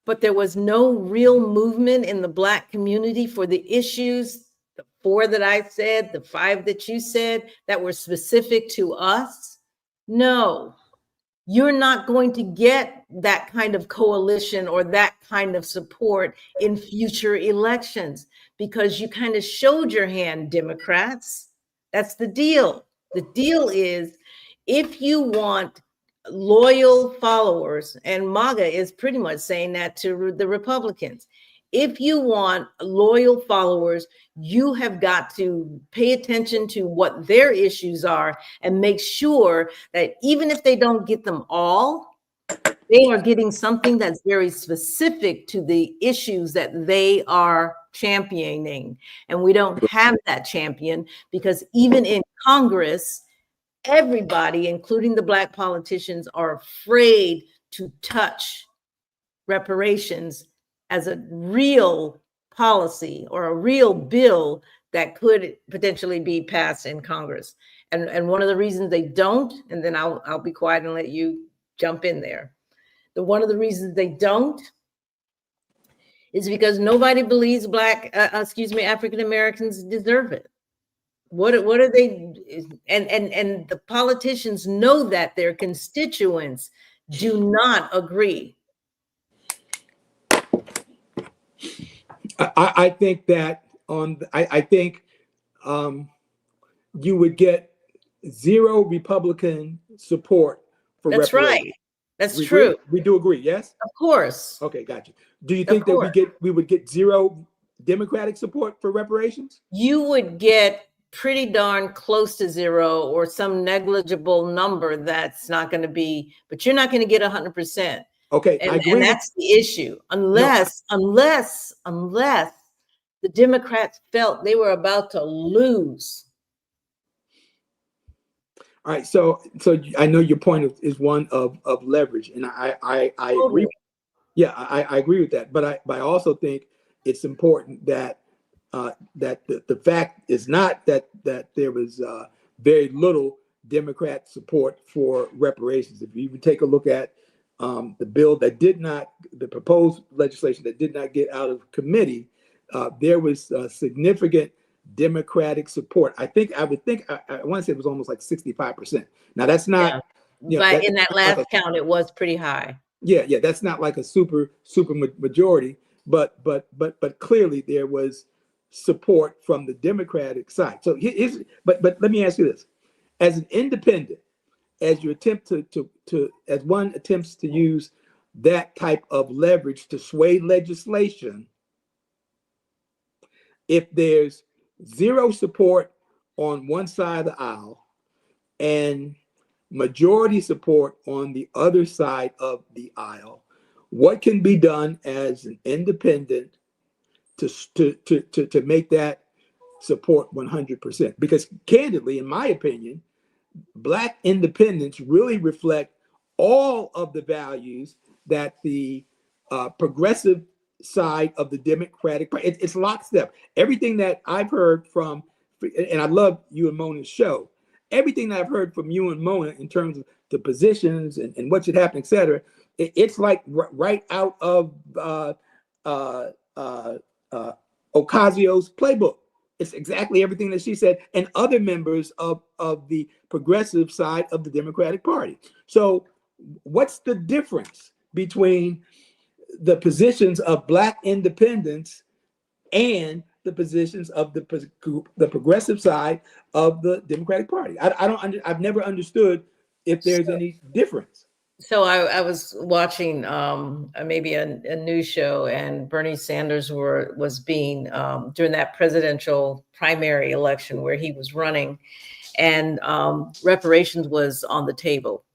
But there was no real movement in the Black community for the issues, the 4 that I said, the 5 that you said, that were specific to us. No, you're not going to get that kind of coalition or that kind of support in future elections, because you kind of showed your hand, Democrats. That's the deal. The deal is, if you want loyal followers, and MAGA is pretty much saying that to the Republicans, if you want loyal followers, you have got to pay attention to what their issues are and make sure that even if they don't get them all, they are getting something that's very specific to the issues that they are championing. And we don't have that champion, because even in Congress, everybody, including the Black politicians, are afraid to touch reparations as a real policy or a real bill that could potentially be passed in Congress. And one of the reasons they don't, and then I'll be quiet and let you jump in there. One of the reasons they don't is because nobody believes African Americans deserve it. What are they? And the politicians know that their constituents do not agree. I think that I think you would get zero Republican support for That's reparations. right. That's we true. We do agree, yes? Of course. Okay, gotcha. Do you think that we would get zero Democratic support for reparations? You would get pretty darn close to zero, or some negligible number that's not going to be, but you're not going to get 100%. Okay, and, I agree. And that's the issue. Unless the Democrats felt they were about to lose. All right, so I know your point is one of leverage, and I agree. Yeah, I agree with that, but I also think it's important that the fact is not that there was very little Democrat support for reparations. If you even take a look at the proposed legislation that did not get out of committee, there was significant Democratic support. I want to say it was almost like 65%. Now that's not, but in that last count, it was pretty high. Yeah, that's not like a super majority, but clearly there was support from the Democratic side. So but let me ask you this: as an independent, as you attempt as one attempts to use that type of leverage to sway legislation, if there's zero support on one side of the aisle and majority support on the other side of the aisle, what can be done as an independent to make that support 100%? Because candidly, in my opinion, Black independents really reflect all of the values that the progressive side of the Democratic Party, it's lockstep. Everything that I've heard from, and I love you and Mona's show, everything that I've heard from you and Mona in terms of the positions and what should happen, et cetera, it's like right out of Ocasio's playbook. It's exactly everything that she said, and other members of the progressive side of the Democratic Party. So what's the difference between the positions of Black independents and the positions of the progressive side of the Democratic Party? I've never understood if there's any difference. So I was watching maybe a news show, and Bernie Sanders was being during that presidential primary election where he was running, and reparations was on the table.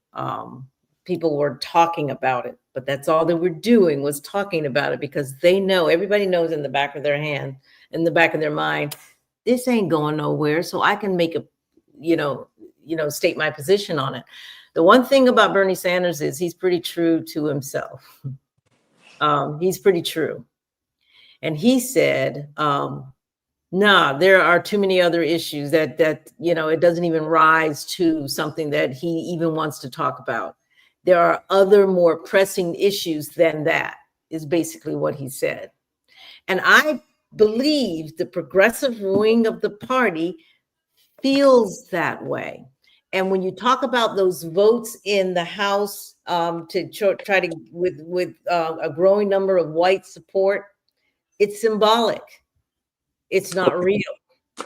People were talking about it, but that's all they were doing, was talking about it, because they know, everybody knows in the back of their hand, in the back of their mind, this ain't going nowhere. So I can make state my position on it. The one thing about Bernie Sanders is he's pretty true to himself. He's pretty true. And he said, there are too many other issues that it doesn't even rise to something that he even wants to talk about. There are other more pressing issues than that, is basically what he said. And I believe the progressive wing of the party feels that way. And when you talk about those votes in the House to try to with a growing number of white support, it's symbolic. It's not real.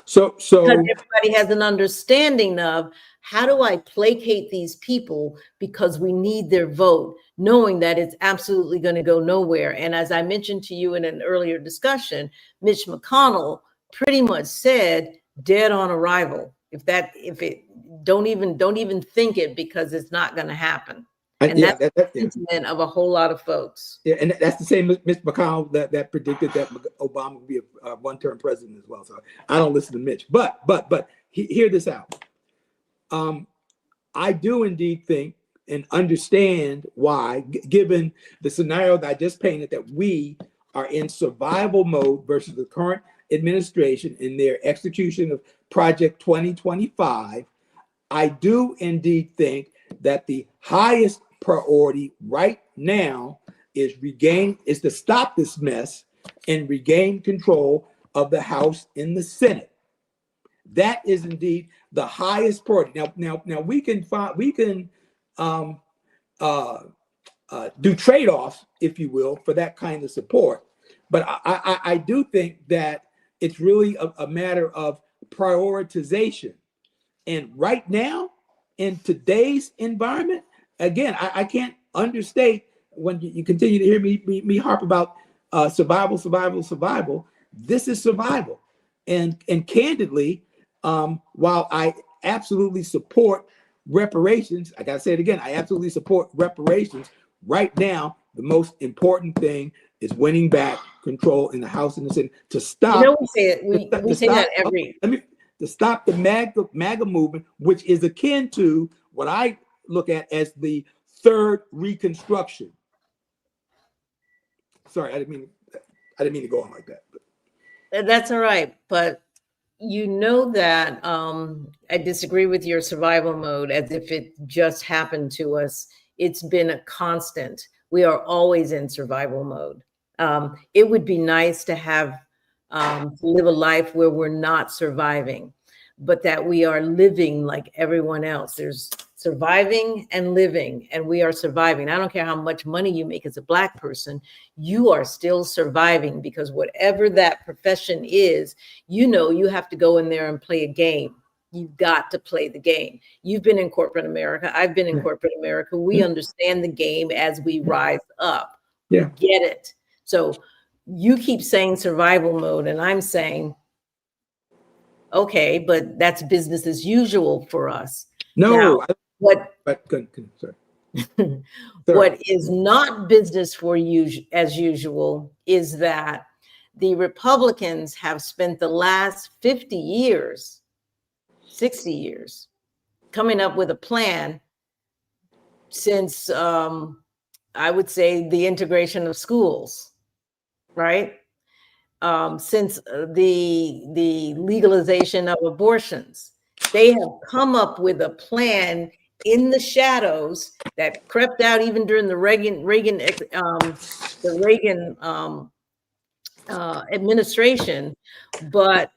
So Because everybody has an understanding of how do I placate these people because we need their vote, knowing that it's absolutely going to go nowhere. And as I mentioned to you in an earlier discussion, Mitch McConnell pretty much said dead on arrival. Don't even think it, because it's not going to happen. And yeah, that's the sentiment of a whole lot of folks. Yeah, and that's the same Mitch McConnell that predicted that Obama would be a one-term president as well. So I don't listen to Mitch, but hear this out. I do indeed think and understand why, given the scenario that I just painted, that we are in survival mode versus the current administration in their execution of Project 2025. I do indeed think that the highest priority right now is to stop this mess and regain control of the House and the Senate. That is indeed the highest priority. Now we can do trade-offs, if you will, for that kind of support. But I do think that it's really a matter of prioritization. And right now, in today's environment, again, I can't understate when you continue to hear me harp about survival. This is survival. And candidly, while I absolutely support reparations, I gotta say it again, I absolutely support reparations. Right now, the most important thing is winning back control in the House and the Senate to stop. We say that every. To stop the MAGA movement, which is akin to what I look at as the third Reconstruction. Sorry, I didn't mean to go on like that. That's all right, but you know that I disagree with your survival mode as if it just happened to us. It's been a constant. We are always in survival mode. It would be nice to have to live a life where we're not surviving, but that we are living like everyone else. There's surviving and living, and we are surviving. I don't care how much money you make as a Black person, you are still surviving, because whatever that profession is, you have to go in there and play a game. You've got to play the game. You've been in corporate America. I've been in corporate America. We understand the game as we rise up. Yeah. Get it. So you keep saying survival mode, and I'm saying, okay, but that's business as usual for us. No. Now, sorry. What is not business for you as usual is that the Republicans have spent the last 50 years, 60 years, coming up with a plan since, I would say, the integration of schools, right? Since the legalization of abortions. They have come up with a plan in the shadows that crept out even during the Reagan administration, but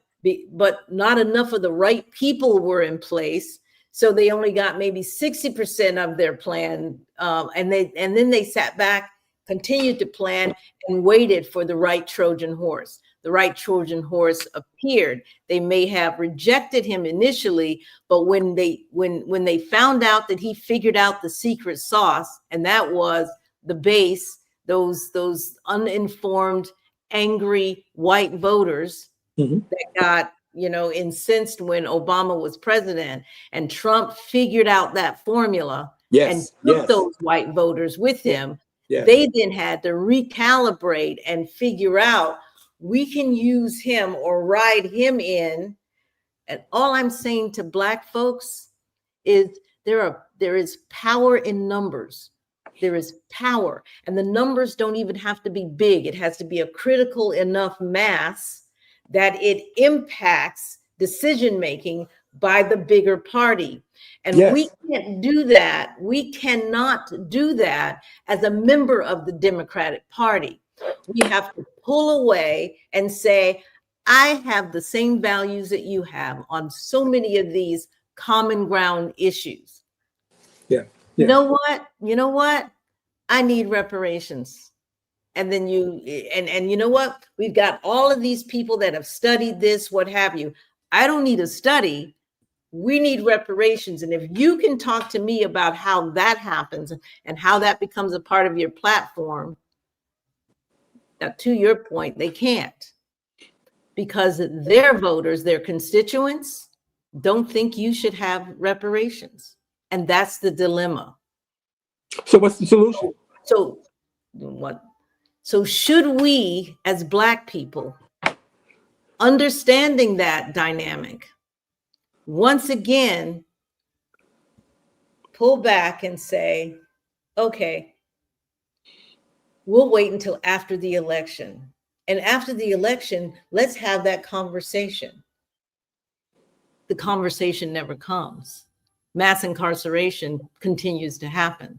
not enough of the right people were in place. So they only got maybe 60% of their plan, and then they sat back, continued to plan, and waited for the right Trojan horse. The right Trojan horse appeared. They may have rejected him initially, but when they found out that he figured out the secret sauce, and that was the base, those uninformed, angry white voters that got incensed when Obama was president, and Trump figured out that formula and took those white voters with him. They then had to recalibrate and figure out, we can use him or ride him in. And all I'm saying to Black folks is there is power in numbers. There is power, and the numbers don't even have to be big. It has to be a critical enough mass that it impacts decision-making by the bigger party. And we can't do that. We cannot do that as a member of the Democratic Party. We have to pull away and say, I have the same values that you have on so many of these common ground issues. Yeah. You know what? You know what? I need reparations. And then and you know what? We've got all of these people that have studied this, what have you. I don't need a study. We need reparations. And if you can talk to me about how that happens and how that becomes a part of your platform, now to your point, they can't, because their voters, their constituents, don't think you should have reparations. And that's the dilemma. So what's the solution? So what? So should we, as Black people, understanding that dynamic, once again, pull back and say, okay, we'll wait until after the election. And after the election, let's have that conversation. The conversation never comes. Mass incarceration continues to happen.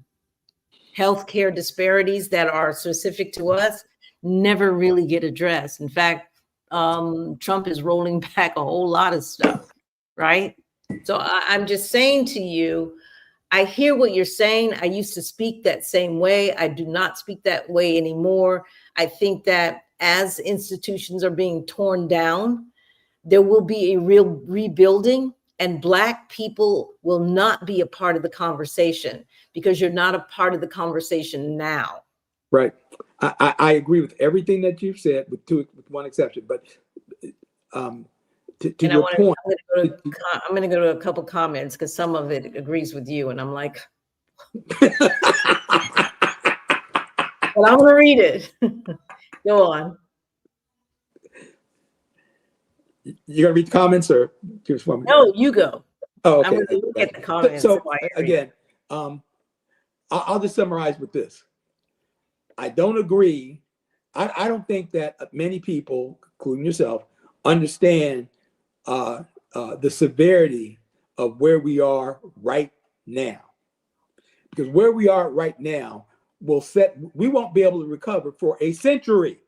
Healthcare disparities that are specific to us never really get addressed. In fact, Trump is rolling back a whole lot of stuff, right? So I'm just saying to you, I hear what you're saying. I used to speak that same way. I do not speak that way anymore. I think that as institutions are being torn down, there will be a real rebuilding, and Black people will not be a part of the conversation because you're not a part of the conversation now. Right. I agree with everything that you've said, with one exception. But to your point, I'm going to go to a couple comments because some of it agrees with you, and I'm like, well, I'm going to read it. Go on. You're gonna read the comments, or just want me? No, you go. Oh, okay. I'm going to look at the comments. So again, I'll just summarize with this. I don't agree. I don't think that many people, including yourself, understand the severity of where we are right now. Because where we are right now we won't be able to recover for a century.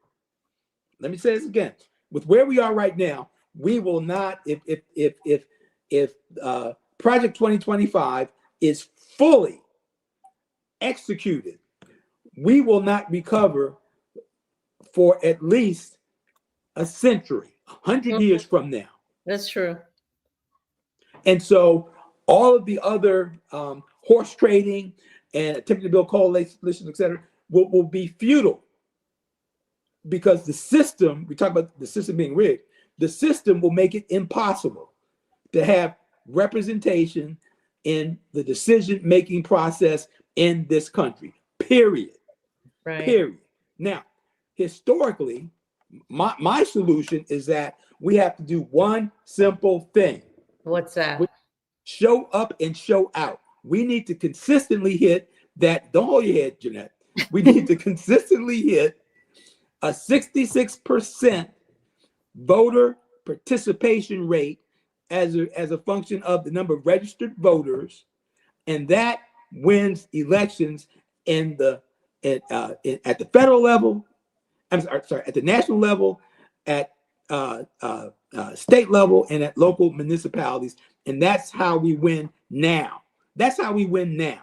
Let me say this again. With where we are right now, we will not, if Project 2025 is fully executed, we will not recover for at least a century, 100 years from now. That's true. And so all of the other horse trading and attempting to build coalitions, et cetera, will be futile, because the system, we talk about the system being rigged, the system will make it impossible to have representation in the decision-making process in this country, period. Right. Period. Now, historically, my solution is that we have to do one simple thing. What's that? Show up and show out. We need to consistently hit that. Don't hold your head, Jeanette. We need to consistently hit a 66% voter participation rate as a function of the number of registered voters, and that wins elections at the federal level. I'm sorry, at the national level, at state level, and at local municipalities. And that's how we win now. That's how we win now.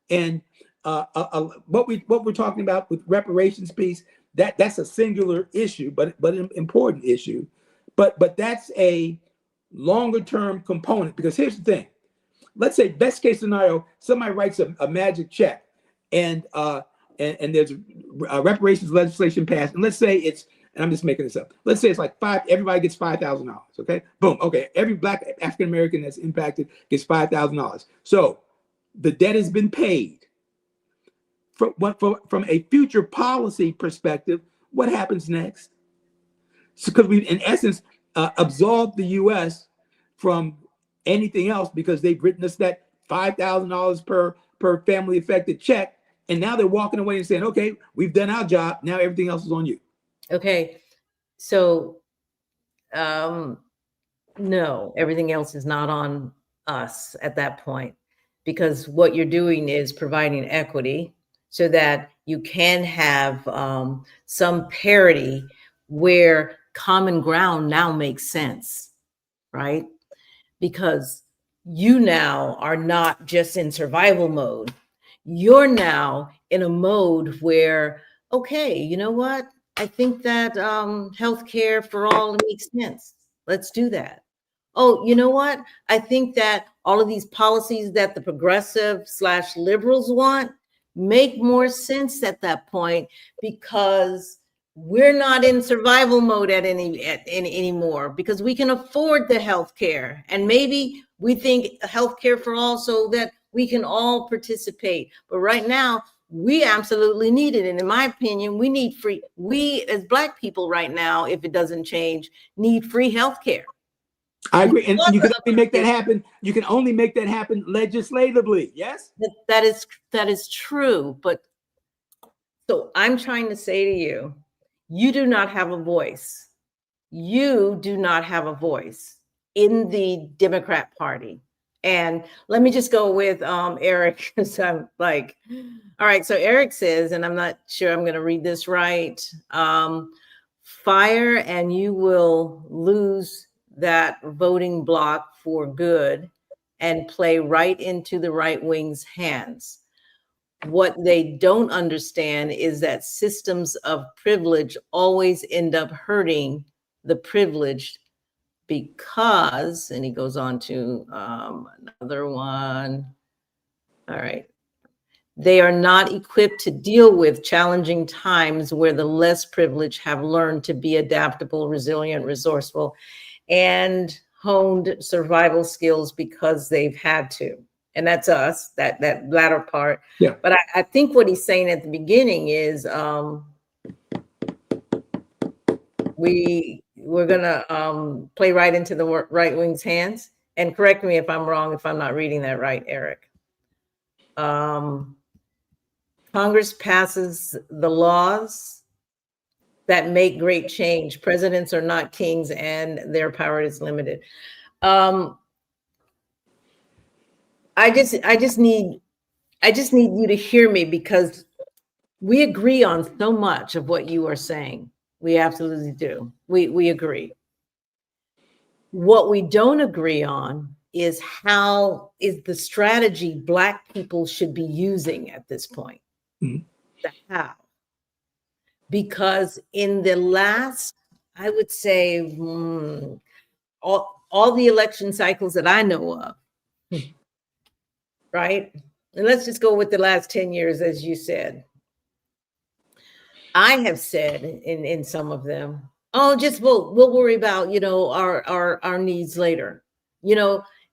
And what we're talking about with reparations piece, that's a singular issue, but an important issue. But that's a longer term component, because here's the thing. Let's say best case scenario, somebody writes a magic check, and there's reparations legislation passed, and let's say it's, and I'm just making this up, let's say it's like everybody gets $5,000. Okay, boom. Okay, every Black African American that's impacted gets $5,000. So the debt has been paid. From a future policy perspective, what happens next? Because we, in essence, absolved the U.S. from anything else, because they've written us that $5,000 per family affected check, and now they're walking away and saying, "Okay, we've done our job. Now everything else is on you." Okay, so no, everything else is not on us at that point, because what you're doing is providing equity so that you can have some parity where common ground now makes sense, right? Because you now are not just in survival mode. You're now in a mode where, okay, you know what? I think that healthcare for all makes sense. Let's do that. Oh, you know what? I think that all of these policies that the progressive / liberals want make more sense at that point, because we're not in survival mode anymore, because we can afford the health care, and maybe we think health care for all so that we can all participate. But right now, we absolutely need it. And in my opinion, we as Black people right now, if it doesn't change, need free health care. I agree. And you can only make that happen. You can only make that happen legislatively. Yes? That is true. But so I'm trying to say to you, you do not have a voice. You do not have a voice in the Democrat Party. And let me just go with Eric, because I'm like, all right, so Eric says, and I'm not sure I'm going to read this right, fire and you will lose that voting block for good and play right into the right wing's hands. What they don't understand is that systems of privilege always end up hurting the privileged, because, and he goes on to another one. All right. They are not equipped to deal with challenging times where the less privileged have learned to be adaptable, resilient, resourceful, and honed survival skills because they've had to. And that's us, that latter part. Yeah. But I think what he's saying at the beginning is we're gonna play right into the right wing's hands. And correct me if I'm wrong, if I'm not reading that right, Eric. Congress passes the laws that make great change. Presidents are not kings, and their power is limited. I just need you to hear me, because we agree on so much of what you are saying. We absolutely do. We agree. What we don't agree on is how is the strategy Black people should be using at this point. Mm-hmm. The how. Because in the last, I would say, all the election cycles that I know of, right? And let's just go with the last 10 years, as you said. I have said in some of them, oh, just vote. We'll worry about, our needs later.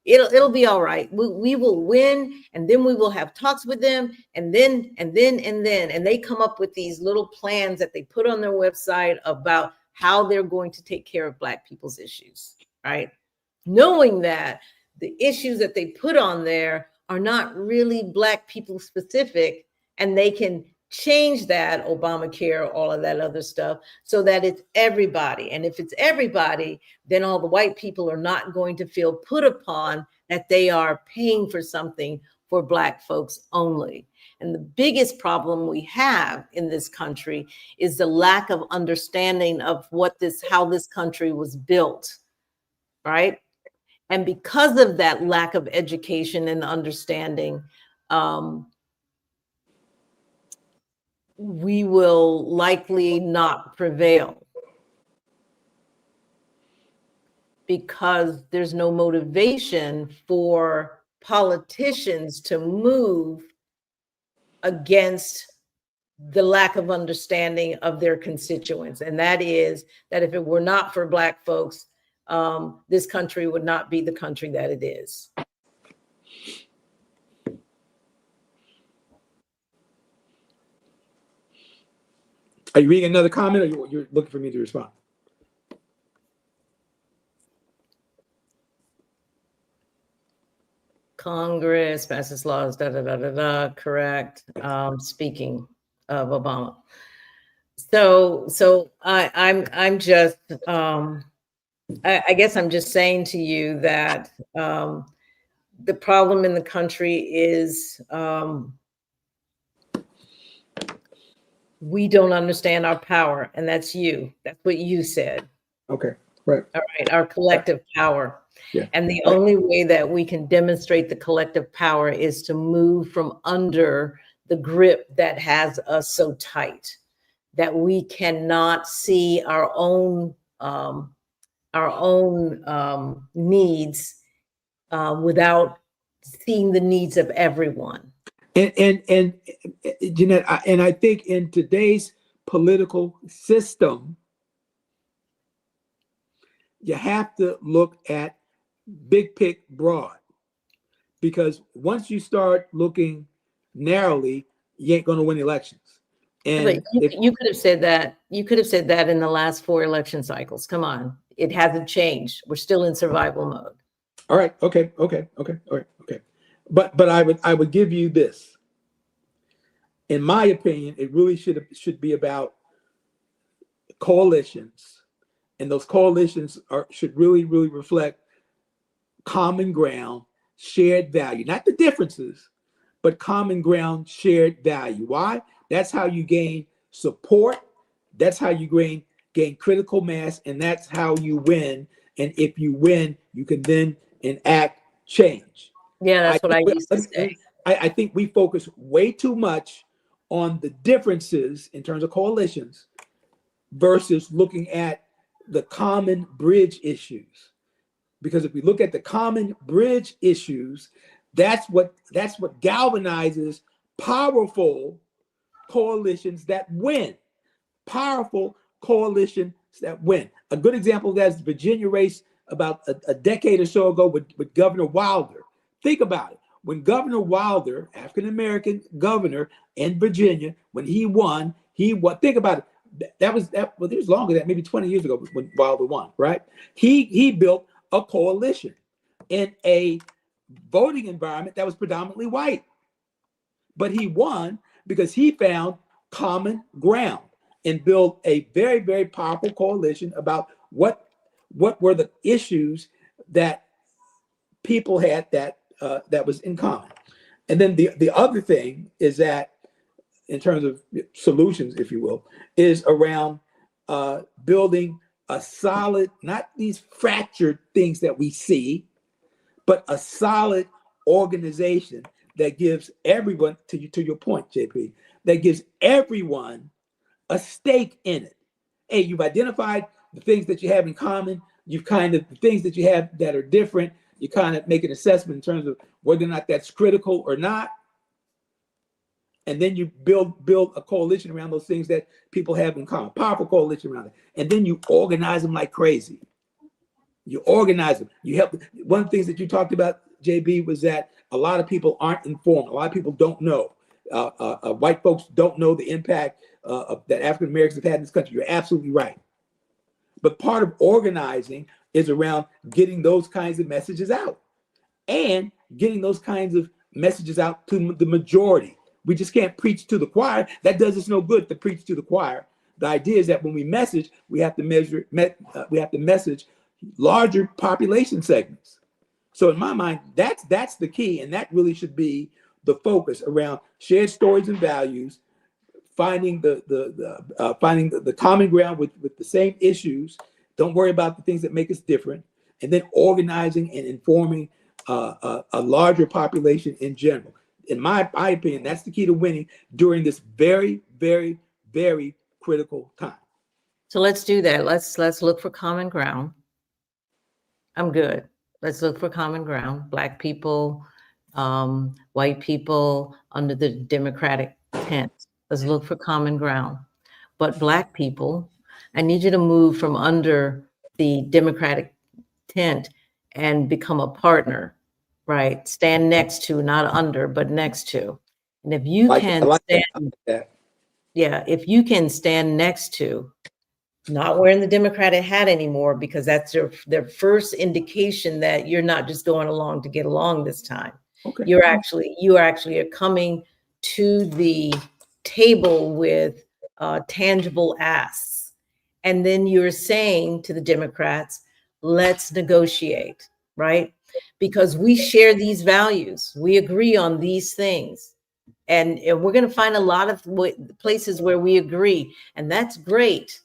It'll be all right. We will win, and then we will have talks with them, and then they come up with these little plans that they put on their website about how they're going to take care of Black people's issues, right? Knowing that the issues that they put on there are not really Black people specific, and they can change that, Obamacare, all of that other stuff, so that it's everybody. And if it's everybody, then all the white people are not going to feel put upon that they are paying for something for Black folks only. And the biggest problem we have in this country is the lack of understanding of how this country was built, right? And because of that lack of education and understanding, we will likely not prevail, because there's no motivation for politicians to move against the lack of understanding of their constituents. And that is that if it were not for Black folks, this country would not be the country that it is. Are you reading another comment, or you're looking for me to respond? Congress passes laws, correct. Speaking of Obama. So I'm just, I guess I'm just saying to you that the problem in the country is we don't understand our power, and that's you. That's what you said. Okay, right. All right, our collective power. Yeah. And the only way that we can demonstrate the collective power is to move from under the grip that has us so tight that we cannot see our own needs without seeing the needs of everyone. And Jeanette, I think in today's political system, you have to look at big pic broad, because once you start looking narrowly, you ain't going to win elections. And You could have said that. You could have said that in the last 4 election cycles. Come on, it hasn't changed. We're still in survival mode. all right, okay. But I would give you this. In my opinion, it really should be about coalitions, and those coalitions should really reflect common ground, shared value, not the differences, but common ground, shared value. Why? That's how you gain support. That's how you gain critical mass, and that's how you win. And if you win, you can then enact change. Yeah, that's what I used to say. I think we focus way too much on the differences in terms of coalitions versus looking at the common bridge issues. Because if we look at the common bridge issues, that's what galvanizes powerful coalitions that win. Powerful coalitions that win. A good example of that is the Virginia race about a decade or so ago with Governor Wilder. Think about it. When Governor Wilder, African-American governor in Virginia, when he won, think about it. It was longer than that, maybe 20 years ago when Wilder won, right? He built a coalition in a voting environment that was predominantly white. But he won because he found common ground and built a very, very powerful coalition about what were the issues that people had that was in common. And then the other thing is that, in terms of solutions, if you will, is around building a solid, not these fractured things that we see, but a solid organization that gives everyone, to your point, JP, that gives everyone a stake in it. Hey, you've identified the things that you have in common. You've the things that you have that are different. You make an assessment in terms of whether or not that's critical or not. And then you build a coalition around those things that people have in common, powerful coalition around it. And then you organize them like crazy. You organize them. You help. One of the things that you talked about, JB, was that a lot of people aren't informed. A lot of people don't know. White folks don't know the impact that African Americans have had in this country. You're absolutely right. But part of organizing is around getting those kinds of messages out and getting those kinds of messages out to the majority. We just can't preach to the choir. That does us no good to preach to the choir. The idea is that when we message, we have to message larger population segments. So in my mind, that's the key, and that really should be the focus around shared stories and values, finding the common ground with the same issues. Don't worry about the things that make us different, and then organizing and informing a larger population in general. In my opinion, that's the key to winning during this very, very, very critical time. So let's do that. Let's look for common ground. I'm good. Let's look for common ground. Black people, white people under the Democratic tent. Let's look for common ground. But Black people, I need you to move from under the Democratic tent and become a partner, right? Stand next to, not under, but next to. And if you if you can stand next to, not wearing the Democratic hat anymore, because that's their first indication that you're not just going along to get along this time. Okay. You actually are coming to the table with tangible asks. And then you're saying to the Democrats, let's negotiate, right? Because we share these values. We agree on these things. And we're going to find a lot of places where we agree. And that's great,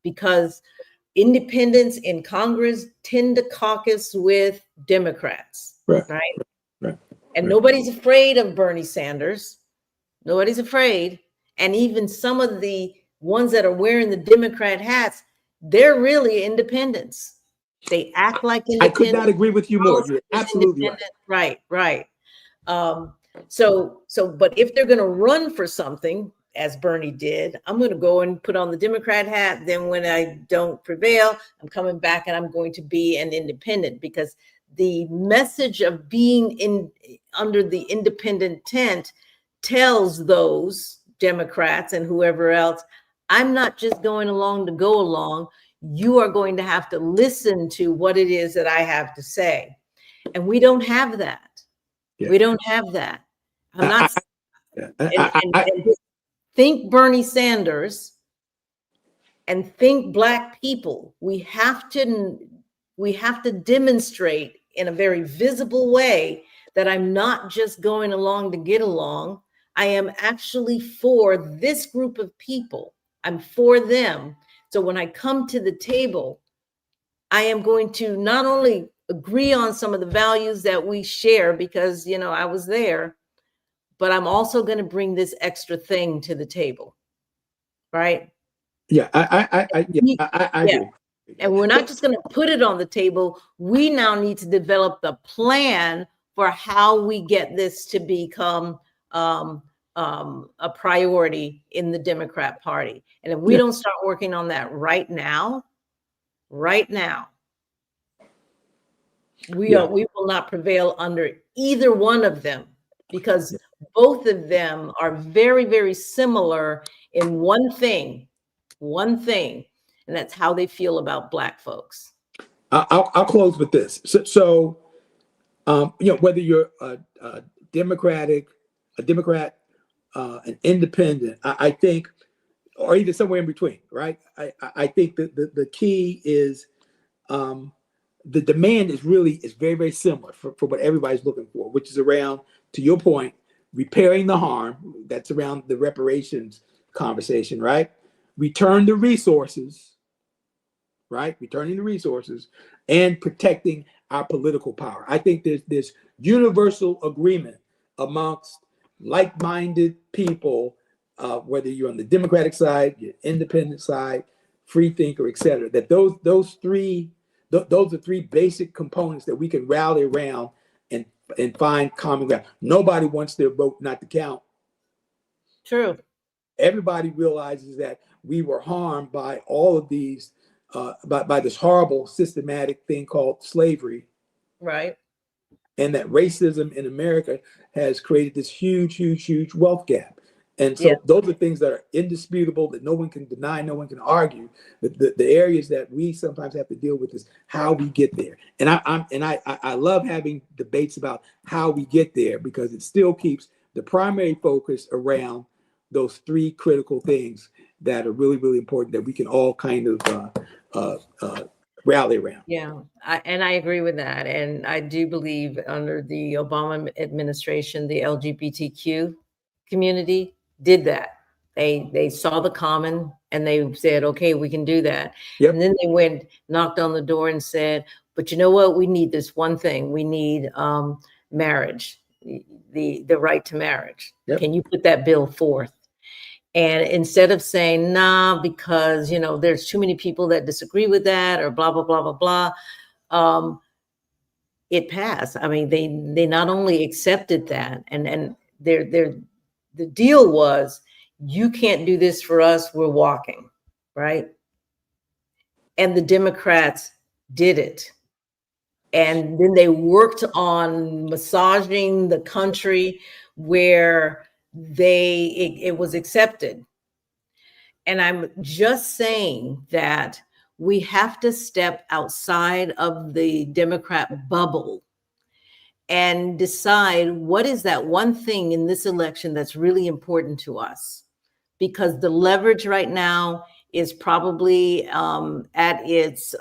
because independents in Congress tend to caucus with Democrats, Right. right? Right. And Right. nobody's afraid of Bernie Sanders. Nobody's afraid. And even some of the ones that are wearing the Democrat hats, they're really independents. They act like I independents. could not agree with you more. You're absolutely right. Right. But if they're going to run for something, as Bernie did, I'm going to go and put on the Democrat hat. Then when I don't prevail, I'm coming back and I'm going to be an independent, because the message of being under the independent tent tells those Democrats and whoever else, I'm not just going along to go along. You are going to have to listen to what it is that I have to say. And we don't have that. Yeah. We don't have that. I'm not. I Think Bernie Sanders and think Black people. We have to demonstrate in a very visible way that I'm not just going along to get along. I am actually for this group of people. I'm for them. So when I come to the table, I am going to not only agree on some of the values that we share, because, you know, I was there, but I'm also going to bring this extra thing to the table. Right? Yeah, I agree. And we're not just going to put it on the table. We now need to develop the plan for how we get this to become a priority in the Democrat Party. And if we don't start working on that right now, we will not prevail under either one of them, because both of them are very, very similar in one thing, and that's how they feel about Black folks. I'll close with this. So whether you're a Democrat, an independent, I think, or even somewhere in between, right? I think that the key is the demand is very, very similar for what everybody's looking for, which is around, to your point, repairing the harm. That's around the reparations conversation, right? Return the resources, right? Returning the resources and protecting our political power. I think there's this universal agreement amongst like-minded people, whether you're on the Democratic side, your independent side, free thinker, et cetera, that those are three basic components that we can rally around and find common ground. Nobody wants their vote not to count. True. Everybody realizes that we were harmed by all of these, by this horrible systematic thing called slavery. Right. And that racism in America has created this huge, huge, huge wealth gap. And so those are things that are indisputable, that no one can deny, no one can argue. The areas that we sometimes have to deal with is how we get there. And I love having debates about how we get there, because it still keeps the primary focus around those three critical things that are really, really important, that we can all kind of rally around. Yeah, I agree with that. And I do believe under the Obama administration, the LGBTQ community did that. They saw the common and they said, okay, we can do that. And then they went, knocked on the door and said, but you know what? We need this one thing. We need marriage, the right to marriage. Can you put that bill forth? And instead of saying, nah, because, you know, there's too many people that disagree with that, or blah, blah, blah, blah, blah, it passed. I mean, they not only accepted that, and the deal was, you can't do this for us, we're walking, right? And the Democrats did it. And then they worked on massaging the country where it was accepted. And I'm just saying that we have to step outside of the Democrat bubble and decide what is that one thing in this election that's really important to us. Because the leverage right now is probably at its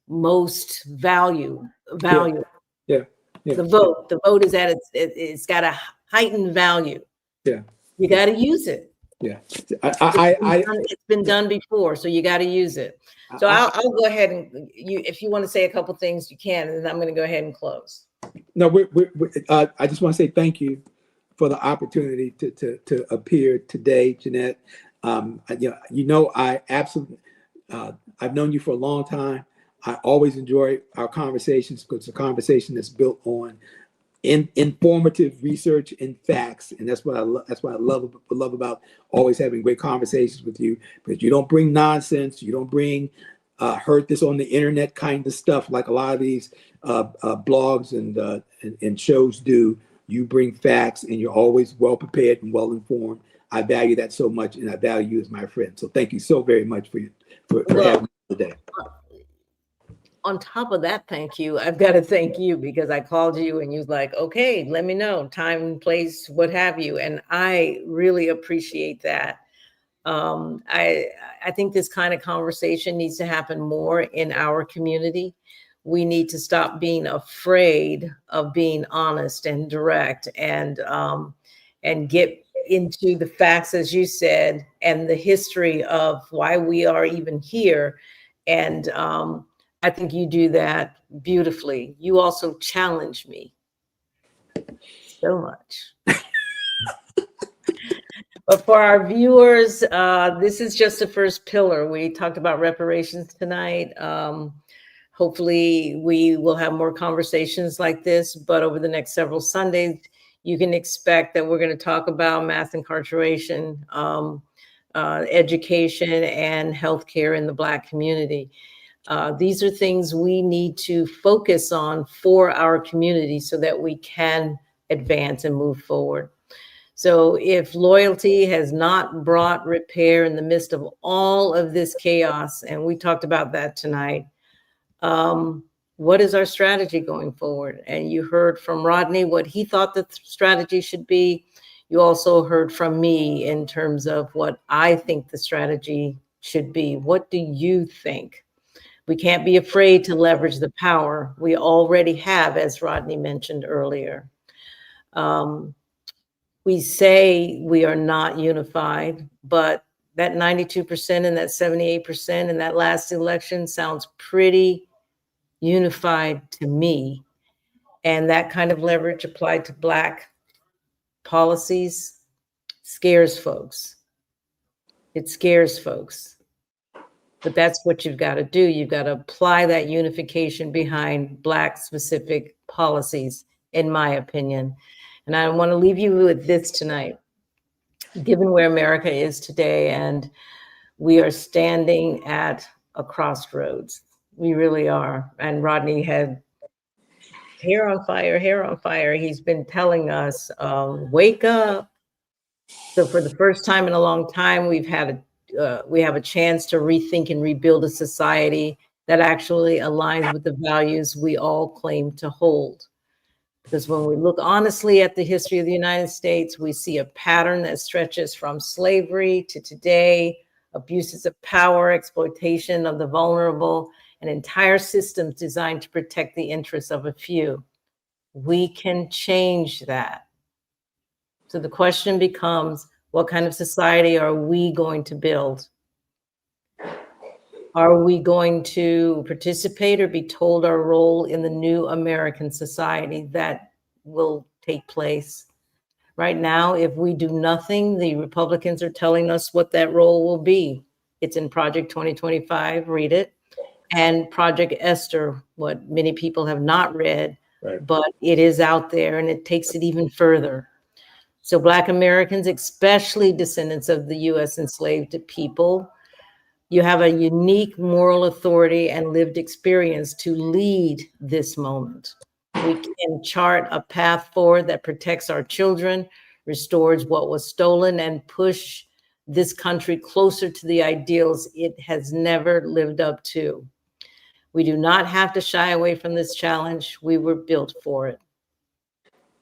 most value. Yeah. The vote is at it's got a heightened value. Yeah. You got to use it. Yeah. It's been done before, so you got to use it. So I'll go ahead and if you want to say a couple things, you can, and then I'm going to go ahead and close. No, I just want to say thank you for the opportunity to appear today, Jeanette. I absolutely, I've known you for a long time. I always enjoy our conversations because it's a conversation that's built on informative research and facts, and that's what I love about always having great conversations with you, because you don't bring nonsense, you don't bring heard this on the internet kind of stuff like a lot of these blogs and shows do. You bring facts, and you're always well prepared and well informed. I value that so much, and I value you as my friend. So thank you so very much for having me today. On top of that, thank you. I've got to thank you because I called you and you was like, okay, let me know time, place, what have you. And I really appreciate that. I think this kind of conversation needs to happen more in our community. We need to stop being afraid of being honest and direct and get into the facts, as you said, and the history of why we are even here. And I think you do that beautifully. You also challenge me so much. But for our viewers, this is just the first pillar. We talked about reparations tonight. Hopefully we will have more conversations like this, but over the next several Sundays, you can expect that we're going to talk about mass incarceration, education, and healthcare in the Black community. These are things we need to focus on for our community so that we can advance and move forward. So if loyalty has not brought repair in the midst of all of this chaos, and we talked about that tonight, what is our strategy going forward? And you heard from Rodney what he thought the strategy should be. You also heard from me in terms of what I think the strategy should be. What do you think? We can't be afraid to leverage the power we already have, as Rodney mentioned earlier. We say we are not unified, but that 92% and that 78% in that last election sounds pretty unified to me. And that kind of leverage applied to Black policies scares folks. It scares folks. But that's what you've got to do. You've got to apply that unification behind Black specific policies, in my opinion. And I want to leave you with this tonight. Given where America is today, and we are standing at a crossroads. We really are. And Rodney had hair on fire, hair on fire. He's been telling us, wake up. So for the first time in a long time, we have a chance to rethink and rebuild a society that actually aligns with the values we all claim to hold. Because when we look honestly at the history of the United States, we see a pattern that stretches from slavery to today, abuses of power, exploitation of the vulnerable, and entire systems designed to protect the interests of a few. We can change that. So the question becomes, what kind of society are we going to build? Are we going to participate or be told our role in the new American society that will take place? Right now, if we do nothing, the Republicans are telling us what that role will be. It's in Project 2025, read it. And Project Esther, what many people have not read, right, but it is out there and it takes it even further. So Black Americans, especially descendants of the US enslaved people, you have a unique moral authority and lived experience to lead this moment. We can chart a path forward that protects our children, restores what was stolen, and push this country closer to the ideals it has never lived up to. We do not have to shy away from this challenge. We were built for it.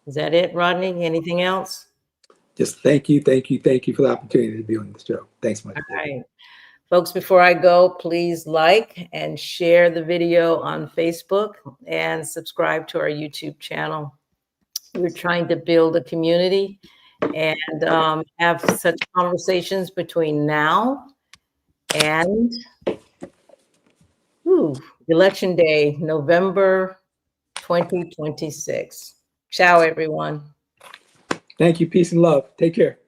Is that it, Rodney? Anything else? Just thank you for the opportunity to be on the show. Thanks much. All right. Folks, before I go, please like and share the video on Facebook and subscribe to our YouTube channel. We're trying to build a community, and have such conversations between now and Election Day, November 2026. Ciao, everyone. Thank you. Peace and love. Take care.